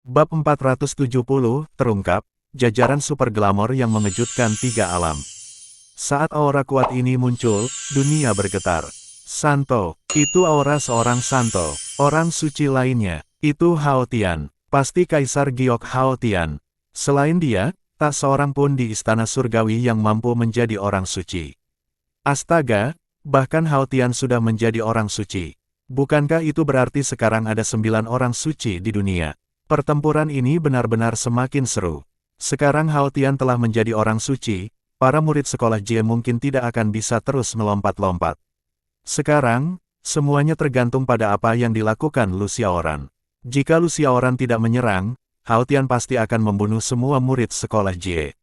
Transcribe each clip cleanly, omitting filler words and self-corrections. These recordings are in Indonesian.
Bab 470, terungkap, jajaran super glamor yang mengejutkan tiga alam. Saat aura kuat ini muncul, dunia bergetar. Santo, itu aura seorang Santo. Orang suci lainnya, itu Hao Tian. Pasti Kaisar Giok Hao Tian. Selain dia, tak seorang pun di istana surgawi yang mampu menjadi orang suci. Astaga, bahkan Hao Tian sudah menjadi orang suci. Bukankah itu berarti sekarang ada 9 orang suci di dunia? Pertempuran ini benar-benar semakin seru. Sekarang Hao Tian telah menjadi orang suci, para murid sekolah Jie mungkin tidak akan bisa terus melompat-lompat. Sekarang, semuanya tergantung pada apa yang dilakukan Lu Xiaoran. Jika Lu Xiaoran tidak menyerang, Hao Tian pasti akan membunuh semua murid sekolah Jie.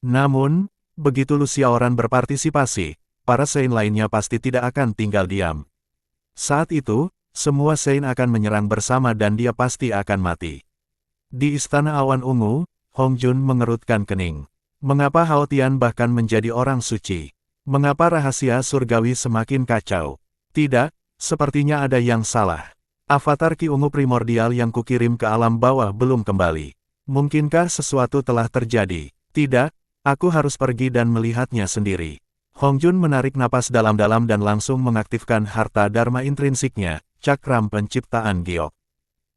Namun, begitu Lu Xiaoran berpartisipasi, para Saint lainnya pasti tidak akan tinggal diam. Saat itu, semua Saint akan menyerang bersama dan dia pasti akan mati. Di Istana Awan Ungu, Hong Jun mengerutkan kening. Mengapa Hao Tian bahkan menjadi orang suci? Mengapa rahasia surgawi semakin kacau? Tidak, sepertinya ada yang salah. Avatar Ki Ungu primordial yang kukirim ke alam bawah belum kembali. Mungkinkah sesuatu telah terjadi? Tidak, aku harus pergi dan melihatnya sendiri. Hong Jun menarik napas dalam-dalam dan langsung mengaktifkan harta dharma intrinsiknya, cakram penciptaan Giok.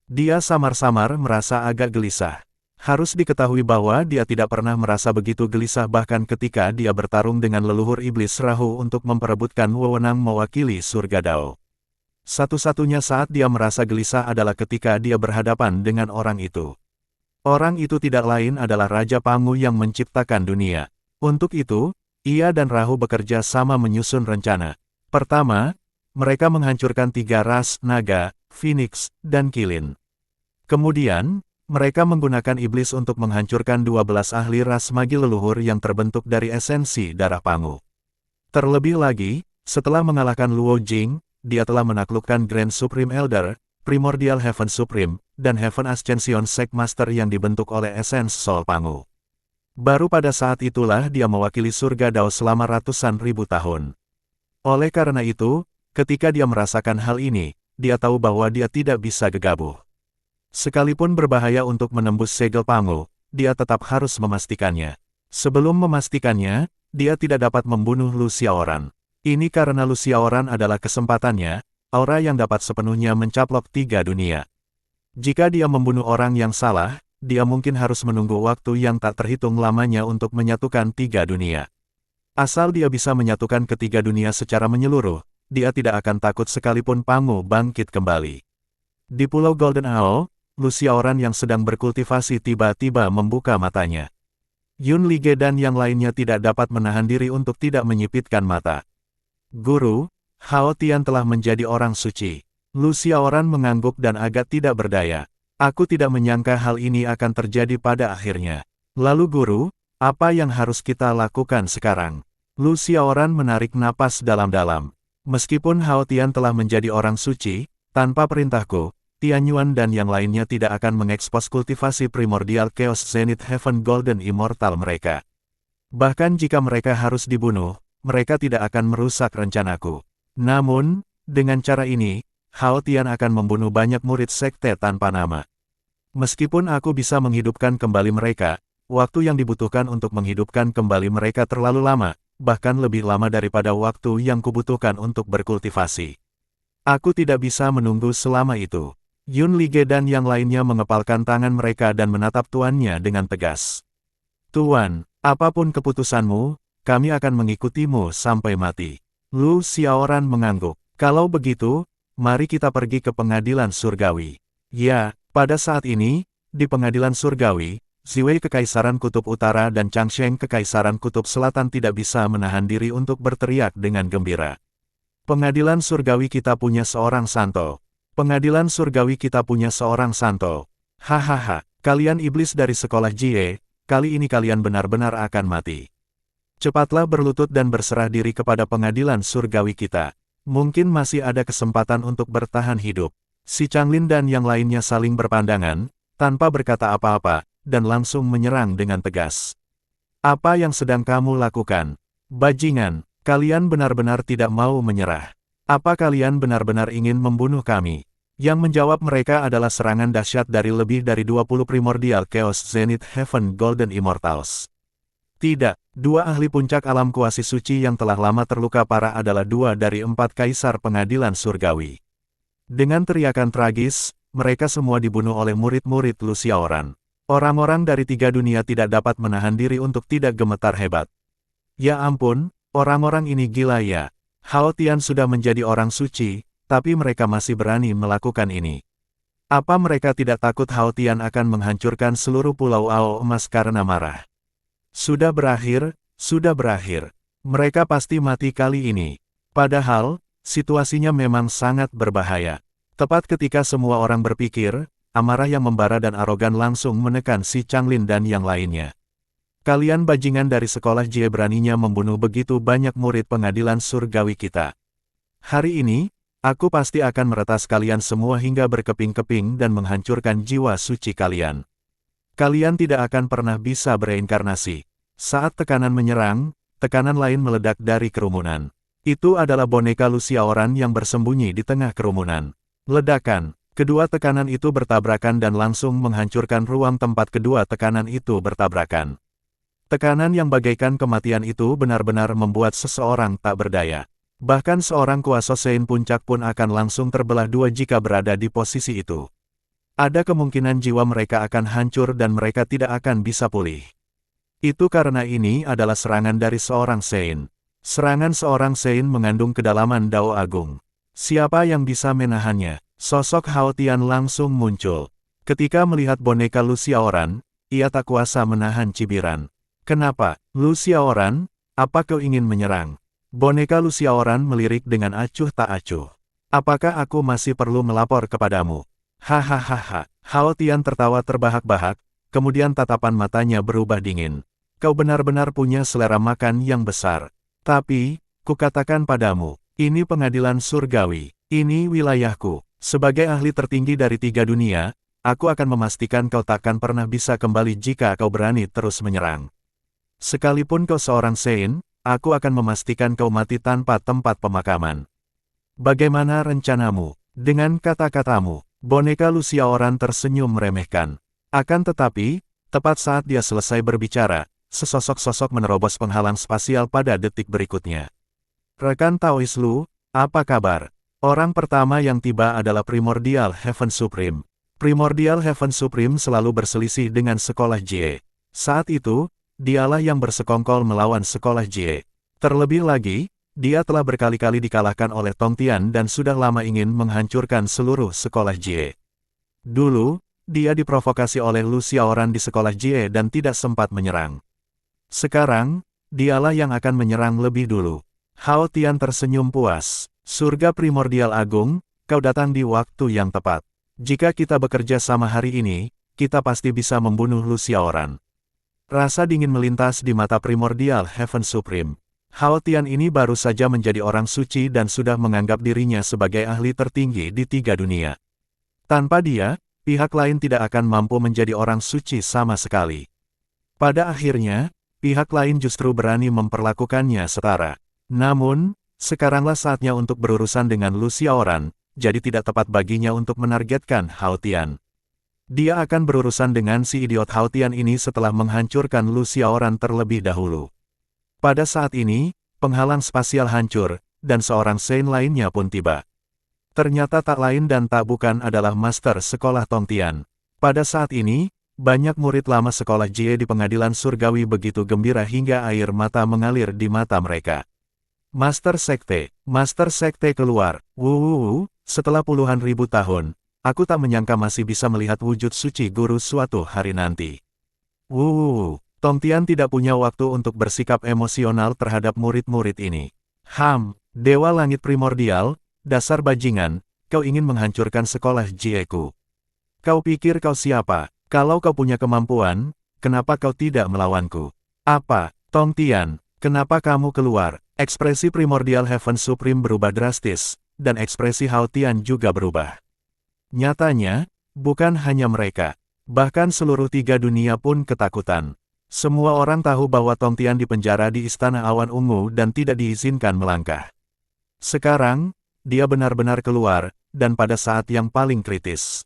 Dia samar-samar merasa agak gelisah. Harus diketahui bahwa dia tidak pernah merasa begitu gelisah bahkan ketika dia bertarung dengan leluhur iblis Rahu untuk memperebutkan wewenang mewakili surga Dao. Satu-satunya saat dia merasa gelisah adalah ketika dia berhadapan dengan orang itu. Orang itu tidak lain adalah Raja Pangu yang menciptakan dunia. Untuk itu, ia dan Rahu bekerja sama menyusun rencana. Pertama, mereka menghancurkan 3 ras naga, Phoenix, dan Kilin. Kemudian, mereka menggunakan iblis untuk menghancurkan 12 ahli ras magi leluhur yang terbentuk dari esensi darah Pangu. Terlebih lagi, setelah mengalahkan Luo Jing, dia telah menaklukkan Grand Supreme Elder, Primordial Heaven Supreme, dan Heaven Ascension Sect Master yang dibentuk oleh esens Soul Pangu. Baru pada saat itulah dia mewakili surga Dao selama ratusan ribu tahun. Oleh karena itu, ketika dia merasakan hal ini, dia tahu bahwa dia tidak bisa gegabah. Sekalipun berbahaya untuk menembus segel Pangu, dia tetap harus memastikannya. Sebelum memastikannya, dia tidak dapat membunuh Lu Xiaoran. Ini karena Lu Xiaoran adalah kesempatannya, aura yang dapat sepenuhnya mencaplok 3 dunia. Jika dia membunuh orang yang salah, dia mungkin harus menunggu waktu yang tak terhitung lamanya untuk menyatukan 3 dunia. Asal dia bisa menyatukan ketiga dunia secara menyeluruh, dia tidak akan takut sekalipun Pangu bangkit kembali. Di Pulau Golden Owl, Lu Xiaoran yang sedang berkultivasi tiba-tiba membuka matanya. Yun Lige dan yang lainnya tidak dapat menahan diri untuk tidak menyipitkan mata. Guru, Hao Tian telah menjadi orang suci. Lu Xiaoran mengangguk dan agak tidak berdaya. Aku tidak menyangka hal ini akan terjadi pada akhirnya. Lalu guru, apa yang harus kita lakukan sekarang? Lu Xiaoran menarik napas dalam-dalam. Meskipun Hao Tian telah menjadi orang suci, tanpa perintahku, Tianyuan dan yang lainnya tidak akan mengekspos kultivasi primordial Chaos Zenith Heaven Golden Immortal mereka. Bahkan jika mereka harus dibunuh, mereka tidak akan merusak rencanaku. Namun, dengan cara ini, Hao Tian akan membunuh banyak murid sekte tanpa nama. Meskipun aku bisa menghidupkan kembali mereka, waktu yang dibutuhkan untuk menghidupkan kembali mereka terlalu lama, bahkan lebih lama daripada waktu yang kubutuhkan untuk berkultivasi. Aku tidak bisa menunggu selama itu. Yun Lige dan yang lainnya mengepalkan tangan mereka dan menatap tuannya dengan tegas. Tuan, apapun keputusanmu, kami akan mengikutimu sampai mati. Lu Xiaoran mengangguk. Kalau begitu, mari kita pergi ke pengadilan surgawi. Ya, pada saat ini, di pengadilan surgawi, Ziwei Kekaisaran Kutub Utara dan Changsheng Kekaisaran Kutub Selatan tidak bisa menahan diri untuk berteriak dengan gembira. Pengadilan surgawi kita punya seorang Santo. Pengadilan surgawi kita punya seorang Santo. Hahaha, kalian iblis dari sekolah Jie, kali ini kalian benar-benar akan mati. Cepatlah berlutut dan berserah diri kepada pengadilan surgawi kita. Mungkin masih ada kesempatan untuk bertahan hidup. Si Changlin dan yang lainnya saling berpandangan, tanpa berkata apa-apa, dan langsung menyerang dengan tegas. Apa yang sedang kamu lakukan? Bajingan, kalian benar-benar tidak mau menyerah. Apa kalian benar-benar ingin membunuh kami? Yang menjawab mereka adalah serangan dahsyat dari lebih dari 20 Primordial Chaos Zenith Heaven Golden Immortals. Tidak, dua ahli puncak alam kuasi suci yang telah lama terluka parah adalah dua dari 4 kaisar pengadilan surgawi. Dengan teriakan tragis, mereka semua dibunuh oleh murid-murid Luciaoran. Orang-orang dari 3 dunia tidak dapat menahan diri untuk tidak gemetar hebat. Ya ampun, orang-orang ini gila ya. Hao Tian sudah menjadi orang suci, tapi mereka masih berani melakukan ini. Apa mereka tidak takut Hao Tian akan menghancurkan seluruh pulau Ao Emas karena marah? Sudah berakhir, sudah berakhir. Mereka pasti mati kali ini. Padahal, situasinya memang sangat berbahaya. Tepat ketika semua orang berpikir, amarah yang membara dan arogan langsung menekan si Changlin dan yang lainnya. Kalian bajingan dari sekolah Jie beraninya membunuh begitu banyak murid pengadilan surgawi kita. Hari ini, aku pasti akan meretas kalian semua hingga berkeping-keping dan menghancurkan jiwa suci kalian. Kalian tidak akan pernah bisa bereinkarnasi. Saat tekanan menyerang, tekanan lain meledak dari kerumunan. Itu adalah boneka Luciaoran yang bersembunyi di tengah kerumunan. Ledakan, kedua tekanan itu bertabrakan dan langsung menghancurkan ruang tempat kedua tekanan itu bertabrakan. Tekanan yang bagaikan kematian itu benar-benar membuat seseorang tak berdaya. Bahkan seorang kuasa Sein puncak pun akan langsung terbelah dua jika berada di posisi itu. Ada kemungkinan jiwa mereka akan hancur dan mereka tidak akan bisa pulih. Itu karena ini adalah serangan dari seorang Sein. Serangan seorang Sein mengandung kedalaman Dao Agung. Siapa yang bisa menahannya? Sosok Hao Tian langsung muncul. Ketika melihat boneka Luciaoran, ia tak kuasa menahan cibiran. Kenapa, Luciaoran? Apa kau ingin menyerang? Boneka Luciaoran melirik dengan acuh tak acuh. Apakah aku masih perlu melapor kepadamu? Hahaha. Hao Tian tertawa terbahak-bahak, kemudian tatapan matanya berubah dingin. Kau benar-benar punya selera makan yang besar. Tapi, kukatakan padamu, ini pengadilan surgawi, ini wilayahku. Sebagai ahli tertinggi dari 3 dunia, aku akan memastikan kau takkan pernah bisa kembali jika kau berani terus menyerang. Sekalipun kau seorang Sein, aku akan memastikan kau mati tanpa tempat pemakaman. Bagaimana rencanamu? Dengan kata-katamu, boneka Luciaoran tersenyum meremehkan. Akan tetapi, tepat saat dia selesai berbicara, sesosok-sosok menerobos penghalang spasial pada detik berikutnya. Rekan Taois Lu, apa kabar? Orang pertama yang tiba adalah Primordial Heaven Supreme. Primordial Heaven Supreme selalu berselisih dengan sekolah Jie. Saat itu, dialah yang bersekongkol melawan sekolah Jie. Terlebih lagi, dia telah berkali-kali dikalahkan oleh Tong Tian dan sudah lama ingin menghancurkan seluruh sekolah Jie. Dulu, dia diprovokasi oleh Luciaoran di sekolah Jie dan tidak sempat menyerang. Sekarang, dialah yang akan menyerang lebih dulu. Hao Tian tersenyum puas. Surga Primordial Agung, kau datang di waktu yang tepat. Jika kita bekerja sama hari ini, kita pasti bisa membunuh Luciaoran. Rasa dingin melintas di mata Primordial Heaven Supreme. Hao Tian ini baru saja menjadi orang suci dan sudah menganggap dirinya sebagai ahli tertinggi di 3 dunia. Tanpa dia, pihak lain tidak akan mampu menjadi orang suci sama sekali. Pada akhirnya, pihak lain justru berani memperlakukannya setara. Namun, sekaranglah saatnya untuk berurusan dengan Luciaoran, jadi tidak tepat baginya untuk menargetkan Hao Tian. Dia akan berurusan dengan si idiot Hao Tian ini setelah menghancurkan Luciaoran terlebih dahulu. Pada saat ini, penghalang spasial hancur, dan seorang Sein lainnya pun tiba. Ternyata tak lain dan tak bukan adalah Master Sekolah Tong Tian. Pada saat ini, banyak murid lama sekolah Jie di pengadilan surgawi begitu gembira hingga air mata mengalir di mata mereka. Master Sekte keluar. Setelah puluhan ribu tahun, aku tak menyangka masih bisa melihat wujud suci guru suatu hari nanti. Tong Tian tidak punya waktu untuk bersikap emosional terhadap murid-murid ini. Dewa Langit Primordial, dasar bajingan, kau ingin menghancurkan sekolah Jieku. Kau pikir kau siapa? Kalau kau punya kemampuan, kenapa kau tidak melawanku? Apa, Tong Tian, kenapa kamu keluar? Ekspresi Primordial Heaven Supreme berubah drastis, dan ekspresi Hao Tian juga berubah. Nyatanya, bukan hanya mereka, bahkan seluruh 3 dunia pun ketakutan. Semua orang tahu bahwa Tong Tian dipenjara di Istana Awan Ungu dan tidak diizinkan melangkah. Sekarang, dia benar-benar keluar, dan pada saat yang paling kritis.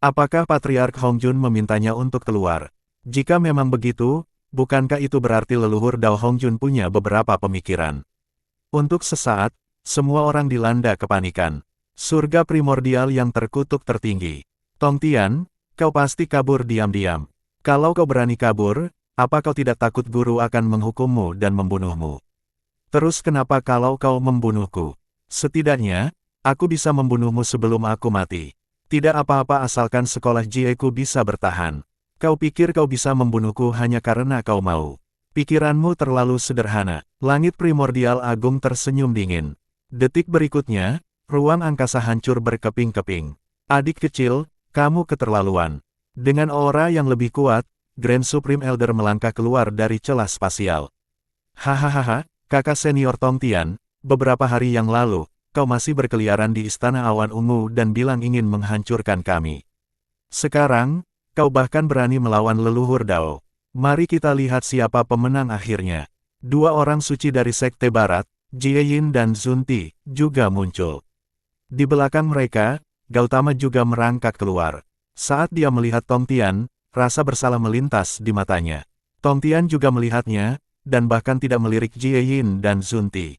Apakah Patriark Hongjun memintanya untuk keluar? Jika memang begitu, bukankah itu berarti leluhur Dao Hongjun punya beberapa pemikiran? Untuk sesaat, semua orang dilanda kepanikan. Surga primordial yang terkutuk tertinggi. Tongtian, kau pasti kabur diam-diam. Kalau kau berani kabur, apa kau tidak takut guru akan menghukummu dan membunuhmu? Terus kenapa kalau kau membunuhku? Setidaknya, aku bisa membunuhmu sebelum aku mati. Tidak apa-apa asalkan sekolah Jieku bisa bertahan. Kau pikir kau bisa membunuhku hanya karena kau mau? Pikiranmu terlalu sederhana. Langit primordial agung tersenyum dingin. Detik berikutnya, ruang angkasa hancur berkeping-keping. Adik kecil, kamu keterlaluan. Dengan aura yang lebih kuat, Grand Supreme Elder melangkah keluar dari celah spasial. Hahaha, kakak senior Tongtian, beberapa hari yang lalu, kau masih berkeliaran di Istana Awan Ungu dan bilang ingin menghancurkan kami. Sekarang, kau bahkan berani melawan leluhur Dao. Mari kita lihat siapa pemenang akhirnya. Dua orang suci dari Sekte Barat, Jie Yin dan Zunti, juga muncul. Di belakang mereka, Gautama juga merangkak keluar. Saat dia melihat Tongtian, rasa bersalah melintas di matanya. Tongtian juga melihatnya, dan bahkan tidak melirik Jie Yin dan Zunti.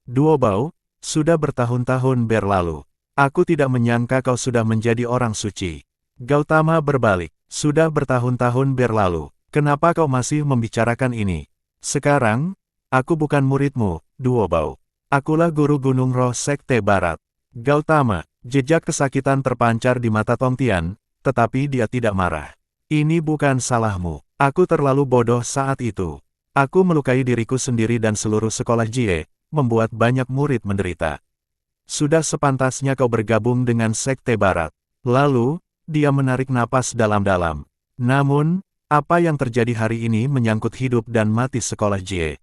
Duo Bao, sudah bertahun-tahun berlalu. Aku tidak menyangka kau sudah menjadi orang suci. Gautama berbalik. Sudah bertahun-tahun berlalu. Kenapa kau masih membicarakan ini? Sekarang, aku bukan muridmu, Duo Bao. Akulah guru Gunung Roh Sekte Barat. Gautama, jejak kesakitan terpancar di mata Tongtian, tetapi dia tidak marah. Ini bukan salahmu. Aku terlalu bodoh saat itu. Aku melukai diriku sendiri dan seluruh sekolah Jie, membuat banyak murid menderita. Sudah sepantasnya kau bergabung dengan Sekte Barat. Lalu, dia menarik napas dalam-dalam. Namun, apa yang terjadi hari ini menyangkut hidup dan mati sekolah Jie.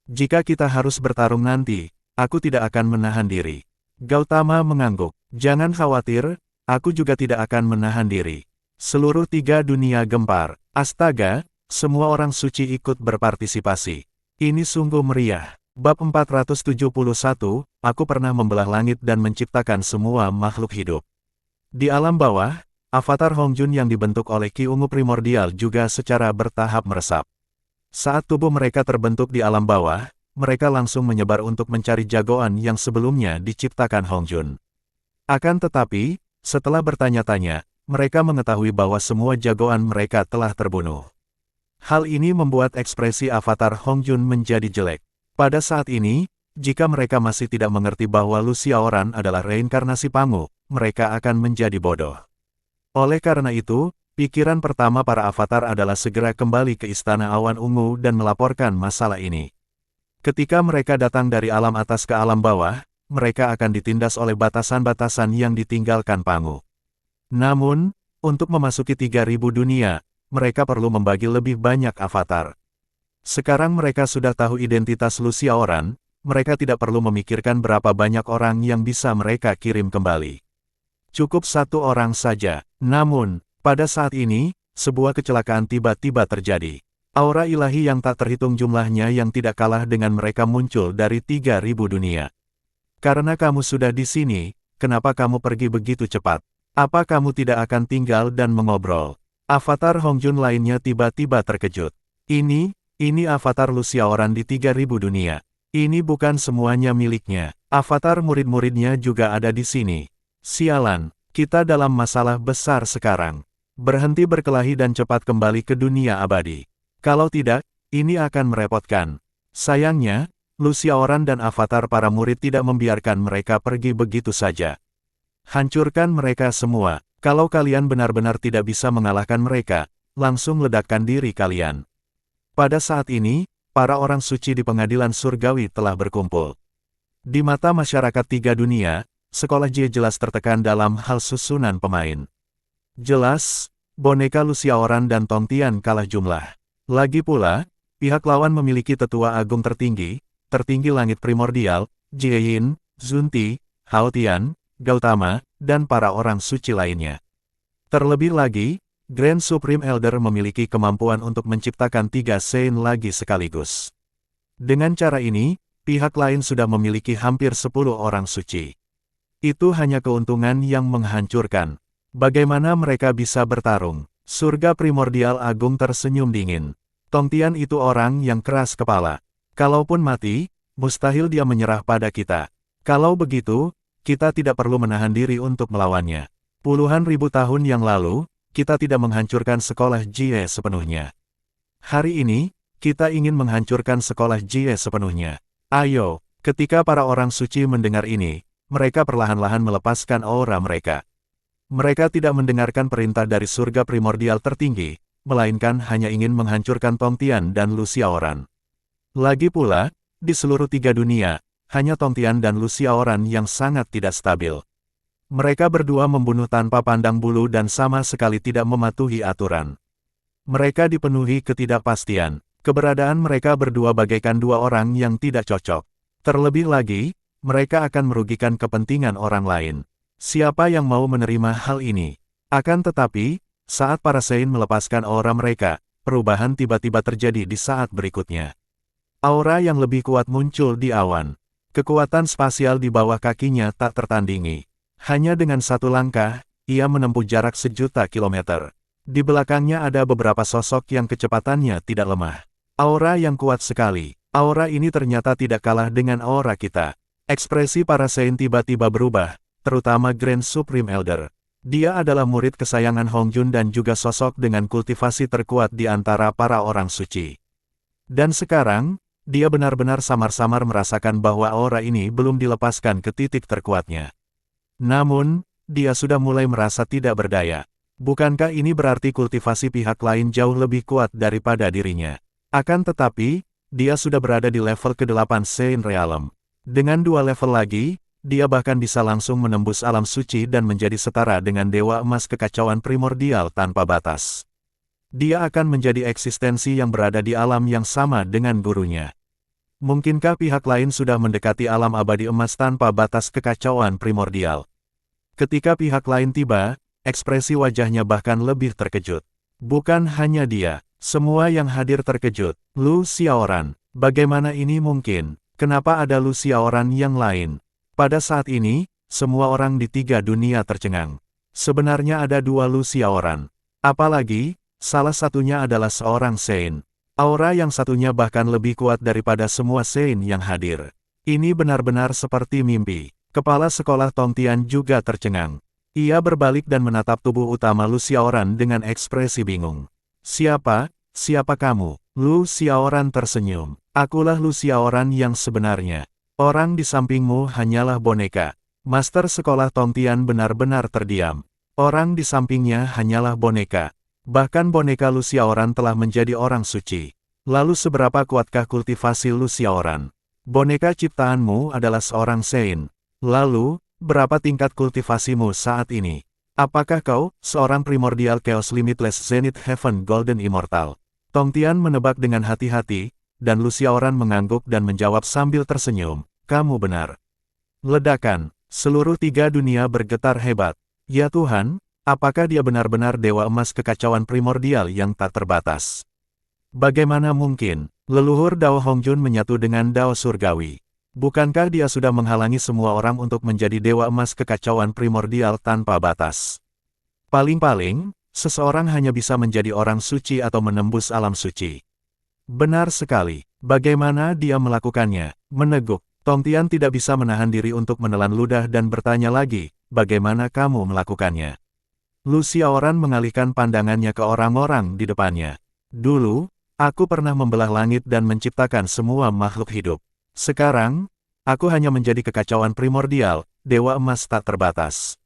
Jika kita harus bertarung nanti, aku tidak akan menahan diri. Gautama mengangguk. Jangan khawatir, aku juga tidak akan menahan diri. Seluruh tiga dunia gempar. Astaga, semua orang suci ikut berpartisipasi. Ini sungguh meriah. Bab 471, aku pernah membelah langit dan menciptakan semua makhluk hidup. Di alam bawah, avatar Hongjun yang dibentuk oleh Ki Ungu Primordial juga secara bertahap meresap. Saat tubuh mereka terbentuk di alam bawah, mereka langsung menyebar untuk mencari jagoan yang sebelumnya diciptakan Hongjun. Akan tetapi, setelah bertanya-tanya, mereka mengetahui bahwa semua jagoan mereka telah terbunuh. Hal ini membuat ekspresi avatar Hongjun menjadi jelek. Pada saat ini, jika mereka masih tidak mengerti bahwa Lu Xiaoran adalah reinkarnasi Pangu, mereka akan menjadi bodoh. Oleh karena itu, pikiran pertama para avatar adalah segera kembali ke Istana Awan Ungu dan melaporkan masalah ini. Ketika mereka datang dari alam atas ke alam bawah, mereka akan ditindas oleh batasan-batasan yang ditinggalkan Pangu. Namun, untuk memasuki 3000 dunia, mereka perlu membagi lebih banyak avatar. Sekarang mereka sudah tahu identitas Lu Xiaoran, mereka tidak perlu memikirkan berapa banyak orang yang bisa mereka kirim kembali. Cukup satu orang saja. Namun, pada saat ini, sebuah kecelakaan tiba-tiba terjadi. Aura ilahi yang tak terhitung jumlahnya yang tidak kalah dengan mereka muncul dari 3000 dunia. Karena kamu sudah di sini, kenapa kamu pergi begitu cepat? Apa kamu tidak akan tinggal dan mengobrol? Avatar Hongjun lainnya tiba-tiba terkejut. Ini avatar Lu Xiaoran di 3000 dunia. Ini bukan semuanya miliknya. Avatar murid-muridnya juga ada di sini. Sialan, kita dalam masalah besar sekarang. Berhenti berkelahi dan cepat kembali ke dunia abadi. Kalau tidak, ini akan merepotkan. Sayangnya, Lu Xiaoran dan avatar para murid tidak membiarkan mereka pergi begitu saja. Hancurkan mereka semua. Kalau kalian benar-benar tidak bisa mengalahkan mereka, langsung ledakkan diri kalian. Pada saat ini, para orang suci di pengadilan surgawi telah berkumpul. Di mata masyarakat tiga dunia, sekolah Jie jelas tertekan dalam hal susunan pemain. Jelas, boneka Lu Xiaoran dan Tongtian kalah jumlah. Lagi pula, pihak lawan memiliki tetua agung tertinggi langit primordial, Jie Yin, Zunti, Hao Tian, Gautama, dan para orang suci lainnya. Terlebih lagi, Grand Supreme Elder memiliki kemampuan untuk menciptakan 3 Sein lagi sekaligus. Dengan cara ini, pihak lain sudah memiliki hampir 10 orang suci. Itu hanya keuntungan yang menghancurkan. Bagaimana mereka bisa bertarung? Surga primordial agung tersenyum dingin. Tongtian itu orang yang keras kepala. Kalaupun mati, mustahil dia menyerah pada kita. Kalau begitu, kita tidak perlu menahan diri untuk melawannya. Puluhan ribu tahun yang lalu, kita tidak menghancurkan sekolah Jie sepenuhnya. Hari ini, kita ingin menghancurkan sekolah Jie sepenuhnya. Ayo, ketika para orang suci mendengar ini, mereka perlahan-lahan melepaskan aura mereka. Mereka tidak mendengarkan perintah dari surga primordial tertinggi, melainkan hanya ingin menghancurkan Tongtian dan Lu Xiaoran. Lagi pula, di seluruh 3 dunia, hanya Tongtian dan Lu Xiaoran yang sangat tidak stabil. Mereka berdua membunuh tanpa pandang bulu dan sama sekali tidak mematuhi aturan. Mereka dipenuhi ketidakpastian. Keberadaan mereka berdua bagaikan dua orang yang tidak cocok. Terlebih lagi, mereka akan merugikan kepentingan orang lain. Siapa yang mau menerima hal ini? Akan tetapi, saat para Sein melepaskan aura mereka, perubahan tiba-tiba terjadi di saat berikutnya. Aura yang lebih kuat muncul di awan. Kekuatan spasial di bawah kakinya tak tertandingi. Hanya dengan satu langkah, ia menempuh jarak 1.000.000 kilometer. Di belakangnya ada beberapa sosok yang kecepatannya tidak lemah. Aura yang kuat sekali. Aura ini ternyata tidak kalah dengan aura kita. Ekspresi para Sein tiba-tiba berubah, terutama Grand Supreme Elder. Dia adalah murid kesayangan Hong Jun dan juga sosok dengan kultivasi terkuat di antara para orang suci. Dan sekarang, dia benar-benar samar-samar merasakan bahwa aura ini belum dilepaskan ke titik terkuatnya. Namun, dia sudah mulai merasa tidak berdaya. Bukankah ini berarti kultivasi pihak lain jauh lebih kuat daripada dirinya? Akan tetapi, dia sudah berada di level ke-8 Sein Realm. Dengan 2 level lagi, dia bahkan bisa langsung menembus alam suci dan menjadi setara dengan Dewa Emas Kekacauan Primordial tanpa batas. Dia akan menjadi eksistensi yang berada di alam yang sama dengan gurunya. Mungkinkah pihak lain sudah mendekati alam abadi emas tanpa batas kekacauan primordial? Ketika pihak lain tiba, ekspresi wajahnya bahkan lebih terkejut. Bukan hanya dia, semua yang hadir terkejut. Lu Xiaoran, bagaimana ini mungkin? Kenapa ada Lu Xiaoran yang lain? Pada saat ini, semua orang di 3 dunia tercengang. Sebenarnya ada 2 Lu Xiaoran. Apalagi, salah satunya adalah seorang Sein. Aura yang satunya bahkan lebih kuat daripada semua Sein yang hadir. Ini benar-benar seperti mimpi. Kepala sekolah Tongtian juga tercengang. Ia berbalik dan menatap tubuh utama Lu Xiaoran dengan ekspresi bingung. Siapa kamu? Lu Xiaoran tersenyum. Akulah Lu Xiaoran yang sebenarnya. Orang di sampingmu hanyalah boneka. Master sekolah Tongtian benar-benar terdiam. Orang di sampingnya hanyalah boneka. Bahkan boneka Lu Xiaoran telah menjadi orang suci. Lalu seberapa kuatkah kultivasi Lu Xiaoran? Boneka ciptaanmu adalah seorang Sein. Lalu, berapa tingkat kultivasimu saat ini? Apakah kau, seorang primordial Chaos Limitless Zenith Heaven Golden Immortal? Tongtian menebak dengan hati-hati, dan Lu Xiaoran mengangguk dan menjawab sambil tersenyum, kamu benar. Ledakan, seluruh 3 dunia bergetar hebat. Ya Tuhan, apakah dia benar-benar Dewa Emas Kekacauan Primordial yang tak terbatas? Bagaimana mungkin, leluhur Dao Hong Jun menyatu dengan Dao Surgawi? Bukankah dia sudah menghalangi semua orang untuk menjadi Dewa Emas Kekacauan Primordial tanpa batas? Paling-paling, seseorang hanya bisa menjadi orang suci atau menembus alam suci. Benar sekali. Bagaimana dia melakukannya? Meneguk. Tongtian tidak bisa menahan diri untuk menelan ludah dan bertanya lagi, bagaimana kamu melakukannya? Lu Xiaoran mengalihkan pandangannya ke orang-orang di depannya. Dulu, aku pernah membelah langit dan menciptakan semua makhluk hidup. Sekarang, aku hanya menjadi kekacauan primordial, Dewa Emas tak terbatas.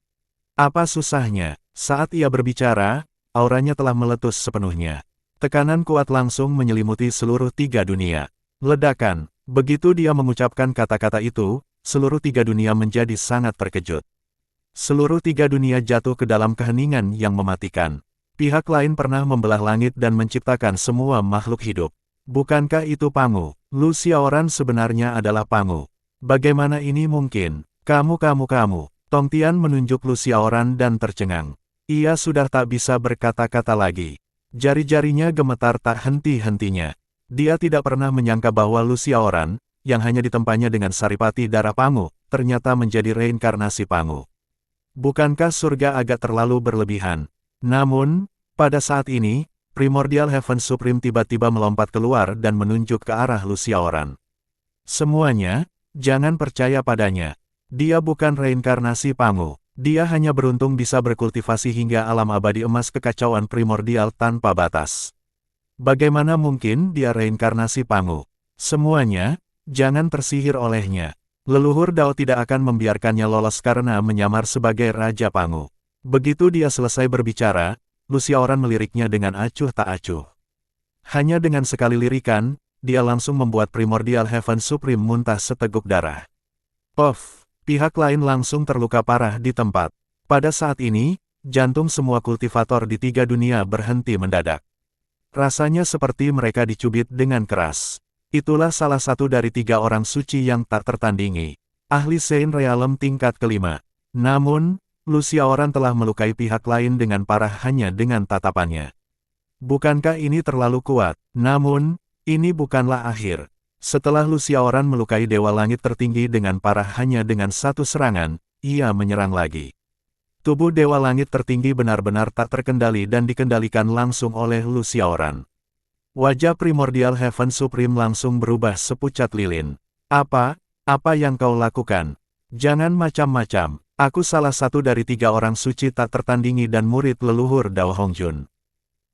Apa susahnya? Saat ia berbicara, auranya telah meletus sepenuhnya. Tekanan kuat langsung menyelimuti seluruh 3 dunia. Ledakan. Begitu dia mengucapkan kata-kata itu, seluruh 3 dunia menjadi sangat terkejut. Seluruh 3 dunia jatuh ke dalam keheningan yang mematikan. Pihak lain pernah membelah langit dan menciptakan semua makhluk hidup. Bukankah itu Pangu? Lu Xiaoran sebenarnya adalah Pangu. Bagaimana ini mungkin? Kamu. Tongtian menunjuk Lu Xiaoran dan tercengang. Ia sudah tak bisa berkata-kata lagi. Jari-jarinya gemetar tak henti-hentinya. Dia tidak pernah menyangka bahwa Lu Xiaoran, yang hanya ditempanya dengan saripati darah Pangu, ternyata menjadi reinkarnasi Pangu. Bukankah surga agak terlalu berlebihan? Namun, pada saat ini, Primordial Heaven Supreme tiba-tiba melompat keluar dan menunjuk ke arah Luciaoran. Semuanya, jangan percaya padanya. Dia bukan reinkarnasi Pangu. Dia hanya beruntung bisa berkultivasi hingga alam abadi emas kekacauan primordial tanpa batas. Bagaimana mungkin dia reinkarnasi Pangu? Semuanya, jangan tersihir olehnya. Leluhur Dao tidak akan membiarkannya lolos karena menyamar sebagai Raja Pangu. Begitu dia selesai berbicara, Luciaoran meliriknya dengan acuh tak acuh. Hanya dengan sekali lirikan, dia langsung membuat Primordial Heaven Supreme muntah seteguk darah. Pihak lain langsung terluka parah di tempat. Pada saat ini, jantung semua kultivator di 3 dunia berhenti mendadak. Rasanya seperti mereka dicubit dengan keras. Itulah salah satu dari 3 orang suci yang tak tertandingi. Ahli Saint Realm tingkat kelima. Namun, Luciaoran telah melukai pihak lain dengan parah hanya dengan tatapannya. Bukankah ini terlalu kuat? Namun, ini bukanlah akhir. Setelah Luciaoran melukai Dewa Langit tertinggi dengan parah hanya dengan satu serangan, ia menyerang lagi. Tubuh Dewa Langit tertinggi benar-benar tak terkendali dan dikendalikan langsung oleh Luciaoran. Wajah Primordial Heaven Supreme langsung berubah sepucat lilin. Apa yang kau lakukan? Jangan macam-macam. Aku salah satu dari 3 orang suci tak tertandingi dan murid leluhur Dao Hongjun.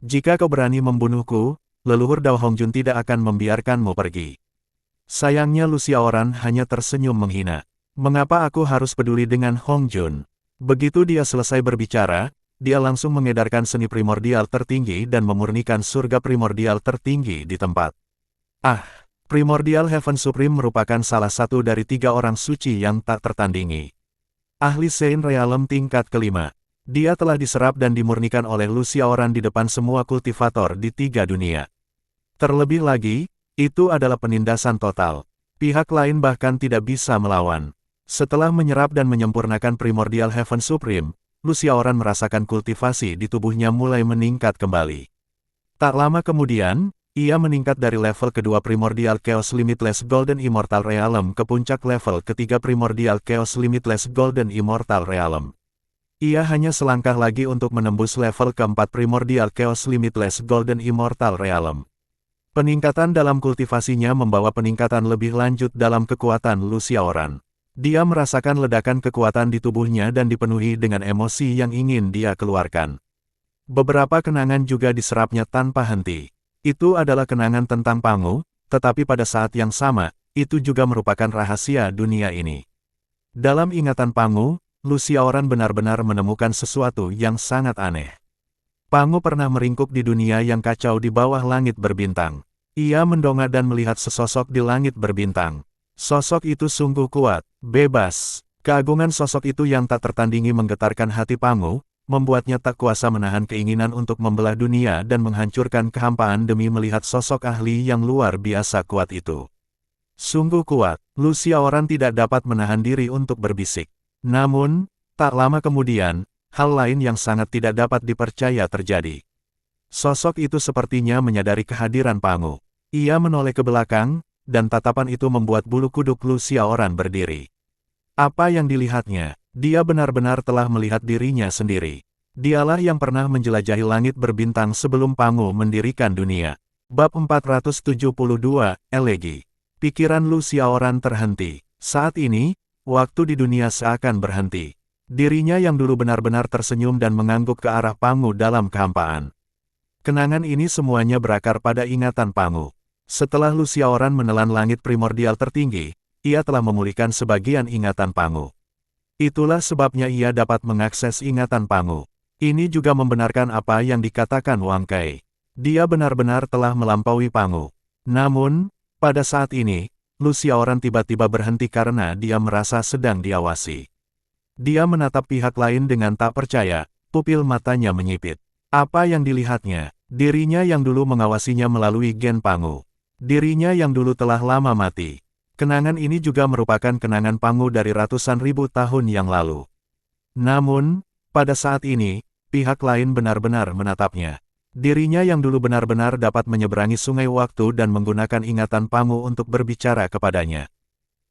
Jika kau berani membunuhku, leluhur Dao Hongjun tidak akan membiarkanmu pergi. Sayangnya Luciaoran hanya tersenyum menghina. Mengapa aku harus peduli dengan Hongjun? Begitu dia selesai berbicara, dia langsung mengedarkan seni primordial tertinggi dan memurnikan surga primordial tertinggi di tempat. Primordial Heaven Supreme merupakan salah satu dari 3 orang suci yang tak tertandingi. Ahli Saint Realm tingkat kelima. Dia telah diserap dan dimurnikan oleh Luciaoran di depan semua kultivator di 3 dunia. Terlebih lagi, itu adalah penindasan total. Pihak lain bahkan tidak bisa melawan. Setelah menyerap dan menyempurnakan Primordial Heaven Supreme, Luciaoran merasakan kultivasi di tubuhnya mulai meningkat kembali. Tak lama kemudian, ia meningkat dari level kedua Primordial Chaos Limitless Golden Immortal Realm ke puncak level ketiga Primordial Chaos Limitless Golden Immortal Realm. Ia hanya selangkah lagi untuk menembus level keempat Primordial Chaos Limitless Golden Immortal Realm. Peningkatan dalam kultivasinya membawa peningkatan lebih lanjut dalam kekuatan Luciaoran. Dia merasakan ledakan kekuatan di tubuhnya dan dipenuhi dengan emosi yang ingin dia keluarkan. Beberapa kenangan juga diserapnya tanpa henti. Itu adalah kenangan tentang Pangu, tetapi pada saat yang sama, itu juga merupakan rahasia dunia ini. Dalam ingatan Pangu, Luciaoran benar-benar menemukan sesuatu yang sangat aneh. Pangu pernah meringkuk di dunia yang kacau di bawah langit berbintang. Ia mendongak dan melihat sesosok di langit berbintang. Sosok itu sungguh kuat, bebas. Keagungan sosok itu yang tak tertandingi menggetarkan hati Pangu, membuatnya tak kuasa menahan keinginan untuk membelah dunia dan menghancurkan kehampaan demi melihat sosok ahli yang luar biasa kuat itu. Sungguh kuat, Luciaoran tidak dapat menahan diri untuk berbisik. Namun, tak lama kemudian, hal lain yang sangat tidak dapat dipercaya terjadi. Sosok itu sepertinya menyadari kehadiran Pangu. Ia menoleh ke belakang, dan tatapan itu membuat bulu kuduk Luciaoran berdiri. Apa yang dilihatnya? Dia benar-benar telah melihat dirinya sendiri. Dialah yang pernah menjelajahi langit berbintang sebelum Pangu mendirikan dunia. Bab 472, Elegi. Pikiran Luciaoran terhenti. Saat ini, waktu di dunia seakan berhenti. Dirinya yang dulu benar-benar tersenyum dan mengangguk ke arah Pangu dalam kehampaan. Kenangan ini semuanya berakar pada ingatan Pangu. Setelah Luciaoran menelan langit primordial tertinggi, ia telah memulihkan sebagian ingatan Pangu. Itulah sebabnya ia dapat mengakses ingatan Pangu. Ini juga membenarkan apa yang dikatakan Wang Kai. Dia benar-benar telah melampaui Pangu. Namun, pada saat ini, Luciaoran tiba-tiba berhenti karena dia merasa sedang diawasi. Dia menatap pihak lain dengan tak percaya, pupil matanya menyipit. Apa yang dilihatnya? Dirinya yang dulu mengawasinya melalui gen Pangu. Dirinya yang dulu telah lama mati. Kenangan ini juga merupakan kenangan Pangu dari ratusan ribu tahun yang lalu. Namun, pada saat ini, pihak lain benar-benar menatapnya. Dirinya yang dulu benar-benar dapat menyeberangi sungai waktu dan menggunakan ingatan Pangu untuk berbicara kepadanya.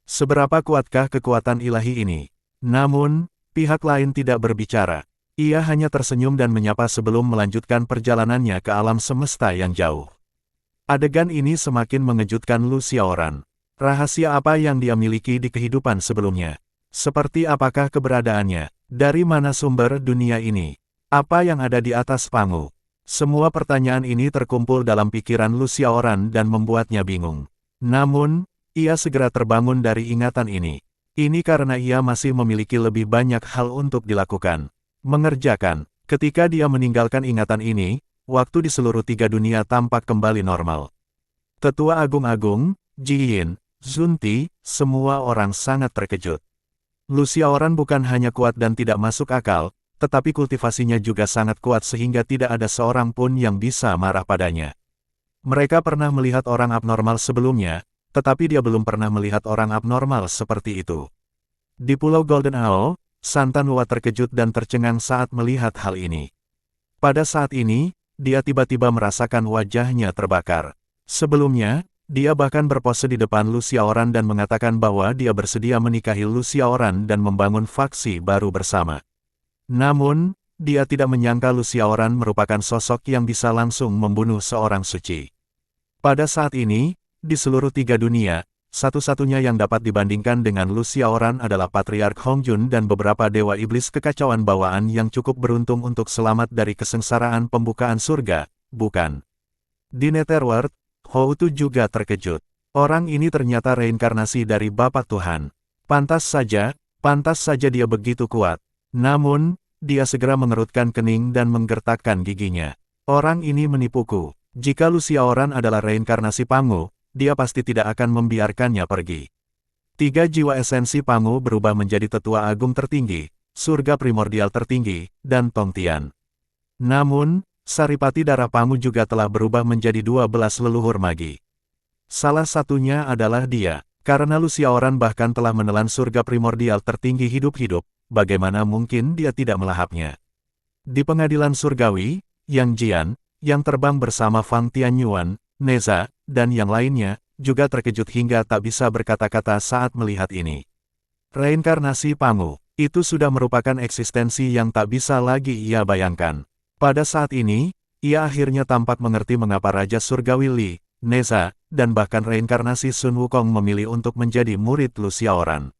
Seberapa kuatkah kekuatan ilahi ini? Namun, pihak lain tidak berbicara. Ia hanya tersenyum dan menyapa sebelum melanjutkan perjalanannya ke alam semesta yang jauh. Adegan ini semakin mengejutkan Lu Xiaoran. Rahasia apa yang dia miliki di kehidupan sebelumnya? Seperti apakah keberadaannya? Dari mana sumber dunia ini? Apa yang ada di atas Pangu? Semua pertanyaan ini terkumpul dalam pikiran Lu Xiaoran dan membuatnya bingung. Namun, ia segera terbangun dari ingatan ini. Ini karena ia masih memiliki lebih banyak hal untuk dilakukan. Mengerjakan. Ketika dia meninggalkan ingatan ini, waktu di seluruh 3 dunia tampak kembali normal. Tetua Agung-Agung, Ji Yin, Zunti, semua orang sangat terkejut. Lu Xiaoran bukan hanya kuat dan tidak masuk akal, tetapi kultivasinya juga sangat kuat sehingga tidak ada seorang pun yang bisa marah padanya. Mereka pernah melihat orang abnormal sebelumnya, tetapi dia belum pernah melihat orang abnormal seperti itu. Di Pulau Golden Owl, Santan Hua terkejut dan tercengang saat melihat hal ini. Pada saat ini, dia tiba-tiba merasakan wajahnya terbakar. Sebelumnya, dia bahkan berpose di depan Lu Xiaoran dan mengatakan bahwa dia bersedia menikahi Lu Xiaoran dan membangun faksi baru bersama. Namun, dia tidak menyangka Lu Xiaoran merupakan sosok yang bisa langsung membunuh seorang suci. Pada saat ini, di seluruh 3 dunia, satu-satunya yang dapat dibandingkan dengan Lu Xiaoran adalah Patriark Hongjun dan beberapa dewa iblis kekacauan bawaan yang cukup beruntung untuk selamat dari kesengsaraan pembukaan surga, bukan? Di Netherworld, Houtu juga terkejut. Orang ini ternyata reinkarnasi dari Bapa Tuhan. Pantas saja dia begitu kuat. Namun, dia segera mengerutkan kening dan menggertakkan giginya. Orang ini menipuku. Jika Lu Xiaoran adalah reinkarnasi Pangu, dia pasti tidak akan membiarkannya pergi. 3 jiwa esensi Pangu berubah menjadi tetua agung tertinggi, surga primordial tertinggi, dan Tongtian. Namun, Saripati darah Pangu juga telah berubah menjadi 12 leluhur magi. Salah satunya adalah dia. Karena Lu Xiaoran bahkan telah menelan surga primordial tertinggi hidup-hidup, bagaimana mungkin dia tidak melahapnya? Di pengadilan surgawi, Yang Jian, yang terbang bersama Fang Tianyuan, Neza, dan yang lainnya, juga terkejut hingga tak bisa berkata-kata saat melihat ini. Reinkarnasi Pangu, itu sudah merupakan eksistensi yang tak bisa lagi ia bayangkan. Pada saat ini, ia akhirnya tampak mengerti mengapa Raja Surgawi Li, Neza, dan bahkan reinkarnasi Sun Wukong memilih untuk menjadi murid Lu Xiaoran.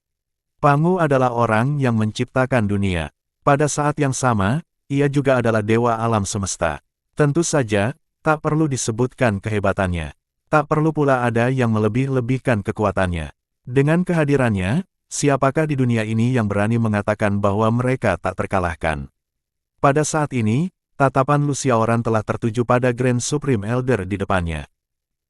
Pangu adalah orang yang menciptakan dunia. Pada saat yang sama, ia juga adalah dewa alam semesta. Tentu saja, tak perlu disebutkan kehebatannya. Tak perlu pula ada yang melebih-lebihkan kekuatannya. Dengan kehadirannya, siapakah di dunia ini yang berani mengatakan bahwa mereka tak terkalahkan? Pada saat ini, tatapan Lu Xiaoran telah tertuju pada Grand Supreme Elder di depannya.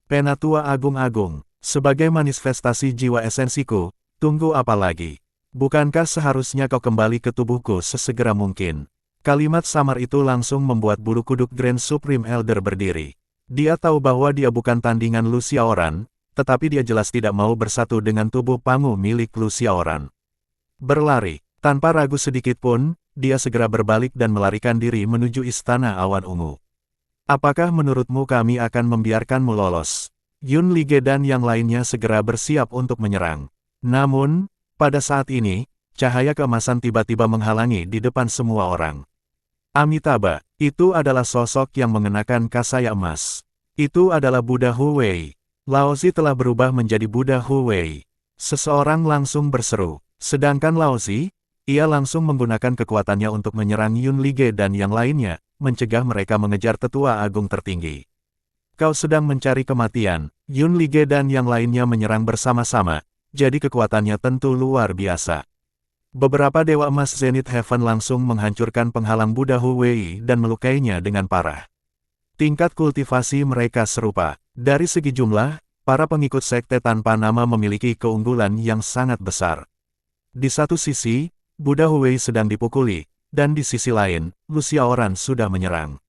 Penatua Agung-Agung, sebagai manifestasi jiwa esensiku, tunggu apa lagi? Bukankah seharusnya kau kembali ke tubuhku sesegera mungkin? Kalimat samar itu langsung membuat bulu kuduk Grand Supreme Elder berdiri. Dia tahu bahwa dia bukan tandingan Lu Xiaoran, tetapi dia jelas tidak mau bersatu dengan tubuh Pangu milik Lu Xiaoran. Berlari, tanpa ragu sedikit pun, dia segera berbalik dan melarikan diri menuju Istana Awan Ungu. Apakah menurutmu kami akan membiarkanmu lolos? Yun Lige dan yang lainnya segera bersiap untuk menyerang. Namun, pada saat ini, cahaya keemasan tiba-tiba menghalangi di depan semua orang. Amitabha, itu adalah sosok yang mengenakan kasaya emas. Itu adalah Buddha Hu Wei. Laozi telah berubah menjadi Buddha Hu Wei. Seseorang langsung berseru. Sedangkan Laozi, ia langsung menggunakan kekuatannya untuk menyerang Yun Lige dan yang lainnya, mencegah mereka mengejar tetua agung tertinggi. Kau sedang mencari kematian. Yun Lige dan yang lainnya menyerang bersama-sama, jadi kekuatannya tentu luar biasa. Beberapa dewa emas Zenith Heaven langsung menghancurkan penghalang Buddha Hu Wei dan melukainya dengan parah. Tingkat kultivasi mereka serupa. Dari segi jumlah, para pengikut sekte tanpa nama memiliki keunggulan yang sangat besar. Di satu sisi, Buddha Hu Wei sedang dipukuli, dan di sisi lain, Lu Xiaoran sudah menyerang.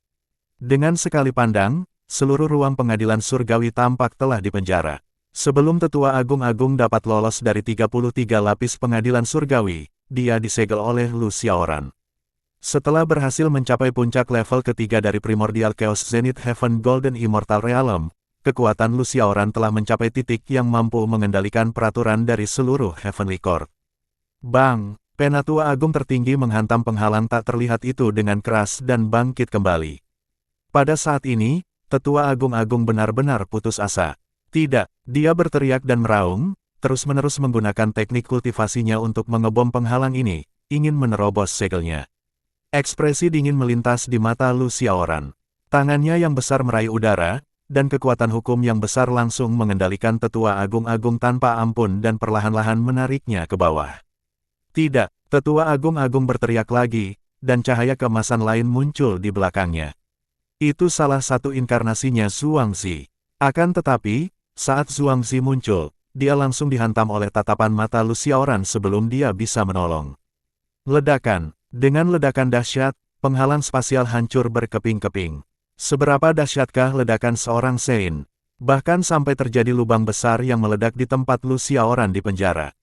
Dengan sekali pandang, seluruh ruang pengadilan surgawi tampak telah dipenjara. Sebelum tetua agung-agung dapat lolos dari 33 lapis pengadilan surgawi, dia disegel oleh Lu Xiaoran. Setelah berhasil mencapai puncak level ketiga dari Primordial Chaos Zenith Heaven Golden Immortal Realm, kekuatan Lu Xiaoran telah mencapai titik yang mampu mengendalikan peraturan dari seluruh Heavenly Court. Bang! Penatua Agung tertinggi menghantam penghalang tak terlihat itu dengan keras dan bangkit kembali. Pada saat ini, Tetua Agung-Agung benar-benar putus asa. Tidak, dia berteriak dan meraung, terus-menerus menggunakan teknik kultivasinya untuk mengebom penghalang ini, ingin menerobos segelnya. Ekspresi dingin melintas di mata Lu Xiaoran. Tangannya yang besar meraih udara, dan kekuatan hukum yang besar langsung mengendalikan Tetua Agung-Agung tanpa ampun dan perlahan-lahan menariknya ke bawah. Tidak, Tetua Agung-Agung berteriak lagi, dan cahaya keemasan lain muncul di belakangnya. Itu salah satu inkarnasinya Zhuangzi. Akan tetapi, saat Zhuangzi muncul, dia langsung dihantam oleh tatapan mata Lu Xiaoran sebelum dia bisa menolong. Ledakan. Dengan ledakan dahsyat, penghalang spasial hancur berkeping-keping. Seberapa dahsyatkah ledakan seorang Sein? Bahkan sampai terjadi lubang besar yang meledak di tempat Lu Xiaoran di penjara.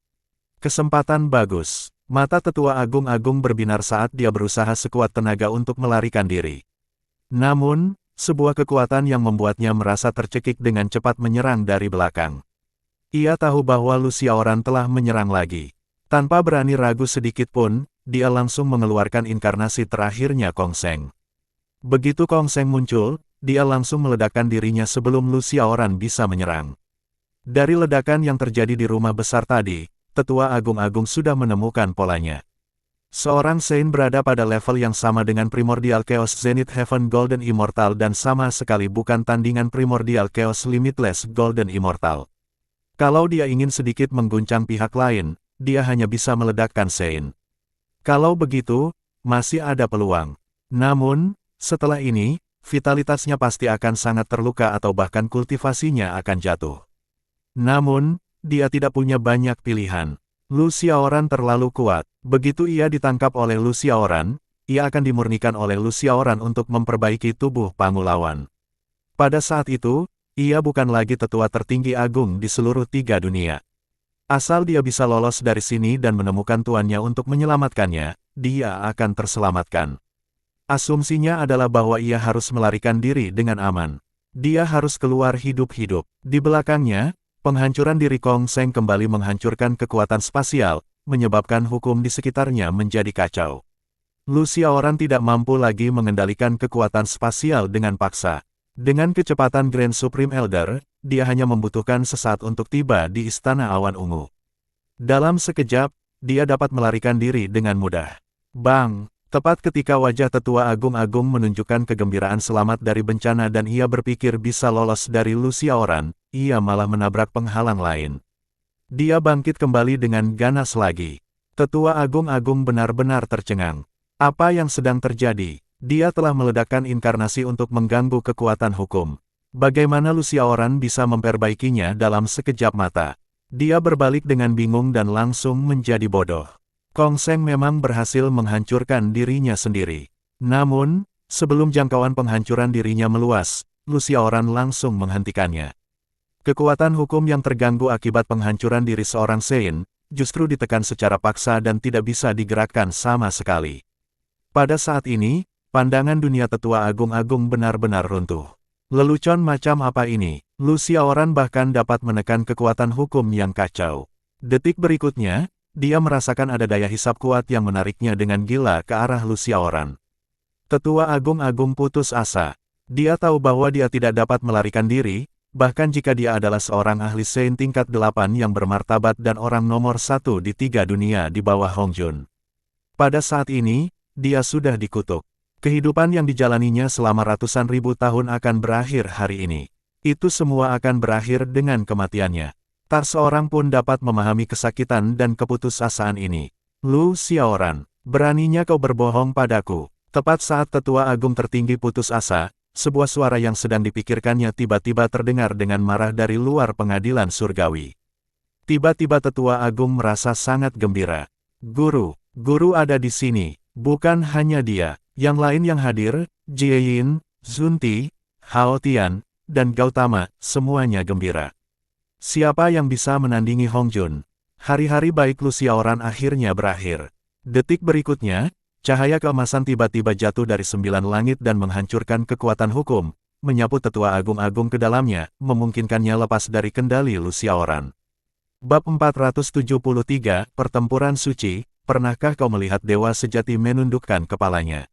Kesempatan bagus. Mata Tetua Agung-Agung berbinar saat dia berusaha sekuat tenaga untuk melarikan diri. Namun, sebuah kekuatan yang membuatnya merasa tercekik dengan cepat menyerang dari belakang. Ia tahu bahwa Lu Xiaoran telah menyerang lagi. Tanpa berani ragu sedikit pun, dia langsung mengeluarkan inkarnasi terakhirnya Kong Sheng. Begitu Kong Sheng muncul, dia langsung meledakkan dirinya sebelum Lu Xiaoran bisa menyerang. Dari ledakan yang terjadi di rumah besar tadi, Tetua Agung-Agung sudah menemukan polanya. Seorang Sein berada pada level yang sama dengan Primordial Chaos Zenith Heaven Golden Immortal dan sama sekali bukan tandingan Primordial Chaos Limitless Golden Immortal. Kalau dia ingin sedikit mengguncang pihak lain, dia hanya bisa meledakkan Sein. Kalau begitu, masih ada peluang. Namun, setelah ini, vitalitasnya pasti akan sangat terluka atau bahkan kultivasinya akan jatuh. Namun, dia tidak punya banyak pilihan. Lu Xiaoran terlalu kuat. Begitu ia ditangkap oleh Lu Xiaoran, ia akan dimurnikan oleh Lu Xiaoran untuk memperbaiki tubuh pangulawan. Pada saat itu, ia bukan lagi tetua tertinggi agung di seluruh 3 dunia. Asal dia bisa lolos dari sini dan menemukan tuannya untuk menyelamatkannya, dia akan terselamatkan. Asumsinya adalah bahwa ia harus melarikan diri dengan aman. Dia harus keluar hidup-hidup. Di belakangnya, penghancuran diri Kong Sheng kembali menghancurkan kekuatan spasial, menyebabkan hukum di sekitarnya menjadi kacau. Lu Xiaoran tidak mampu lagi mengendalikan kekuatan spasial dengan paksa. Dengan kecepatan Grand Supreme Elder, dia hanya membutuhkan sesaat untuk tiba di Istana Awan Ungu. Dalam sekejap, dia dapat melarikan diri dengan mudah. Bang! Tepat ketika wajah Tetua Agung-Agung menunjukkan kegembiraan selamat dari bencana dan ia berpikir bisa lolos dari Lu Xiaoran, ia malah menabrak penghalang lain. Dia bangkit kembali dengan ganas lagi. Tetua Agung-Agung benar-benar tercengang. Apa yang sedang terjadi? Dia telah meledakkan inkarnasi untuk mengganggu kekuatan hukum. Bagaimana Lu Xiaoran bisa memperbaikinya dalam sekejap mata? Dia berbalik dengan bingung dan langsung menjadi bodoh. Kong Sheng memang berhasil menghancurkan dirinya sendiri. Namun, sebelum jangkauan penghancuran dirinya meluas, Lu Xiaoran langsung menghentikannya. Kekuatan hukum yang terganggu akibat penghancuran diri seorang Sein, justru ditekan secara paksa dan tidak bisa digerakkan sama sekali. Pada saat ini, pandangan dunia Tetua Agung-Agung benar-benar runtuh. Lelucon macam apa ini? Lu Xiaoran bahkan dapat menekan kekuatan hukum yang kacau. Detik berikutnya, dia merasakan ada daya hisap kuat yang menariknya dengan gila ke arah Lu Xiaoran. Tetua Agung-Agung putus asa. Dia tahu bahwa dia tidak dapat melarikan diri, bahkan jika dia adalah seorang ahli Sein tingkat 8 yang bermartabat dan orang nomor 1 di 3 dunia di bawah Hong Jun. Pada saat ini, dia sudah dikutuk. Kehidupan yang dijalaninya selama ratusan ribu tahun akan berakhir hari ini. Itu semua akan berakhir dengan kematiannya. Tak seorang pun dapat memahami kesakitan dan keputusasaan ini. Lu Xiaoran, beraninya kau berbohong padaku. Tepat saat Tetua Agung tertinggi putus asa, sebuah suara yang sedang dipikirkannya tiba-tiba terdengar dengan marah dari luar pengadilan surgawi. Tiba-tiba Tetua Agung merasa sangat gembira. Guru ada di sini. Bukan hanya dia, yang lain yang hadir, Jie Yin, Zunti, Hao Tian, dan Gautama, semuanya gembira. Siapa yang bisa menandingi Hong Jun? Hari-hari baik Lu Xiaoran akhirnya berakhir. Detik berikutnya, cahaya keemasan tiba-tiba jatuh dari 9 langit dan menghancurkan kekuatan hukum, menyapu tetua agung-agung ke dalamnya, memungkinkannya lepas dari kendali Lu Xiaoran. Bab 473, Pertempuran Suci, pernahkah kau melihat dewa sejati menundukkan kepalanya?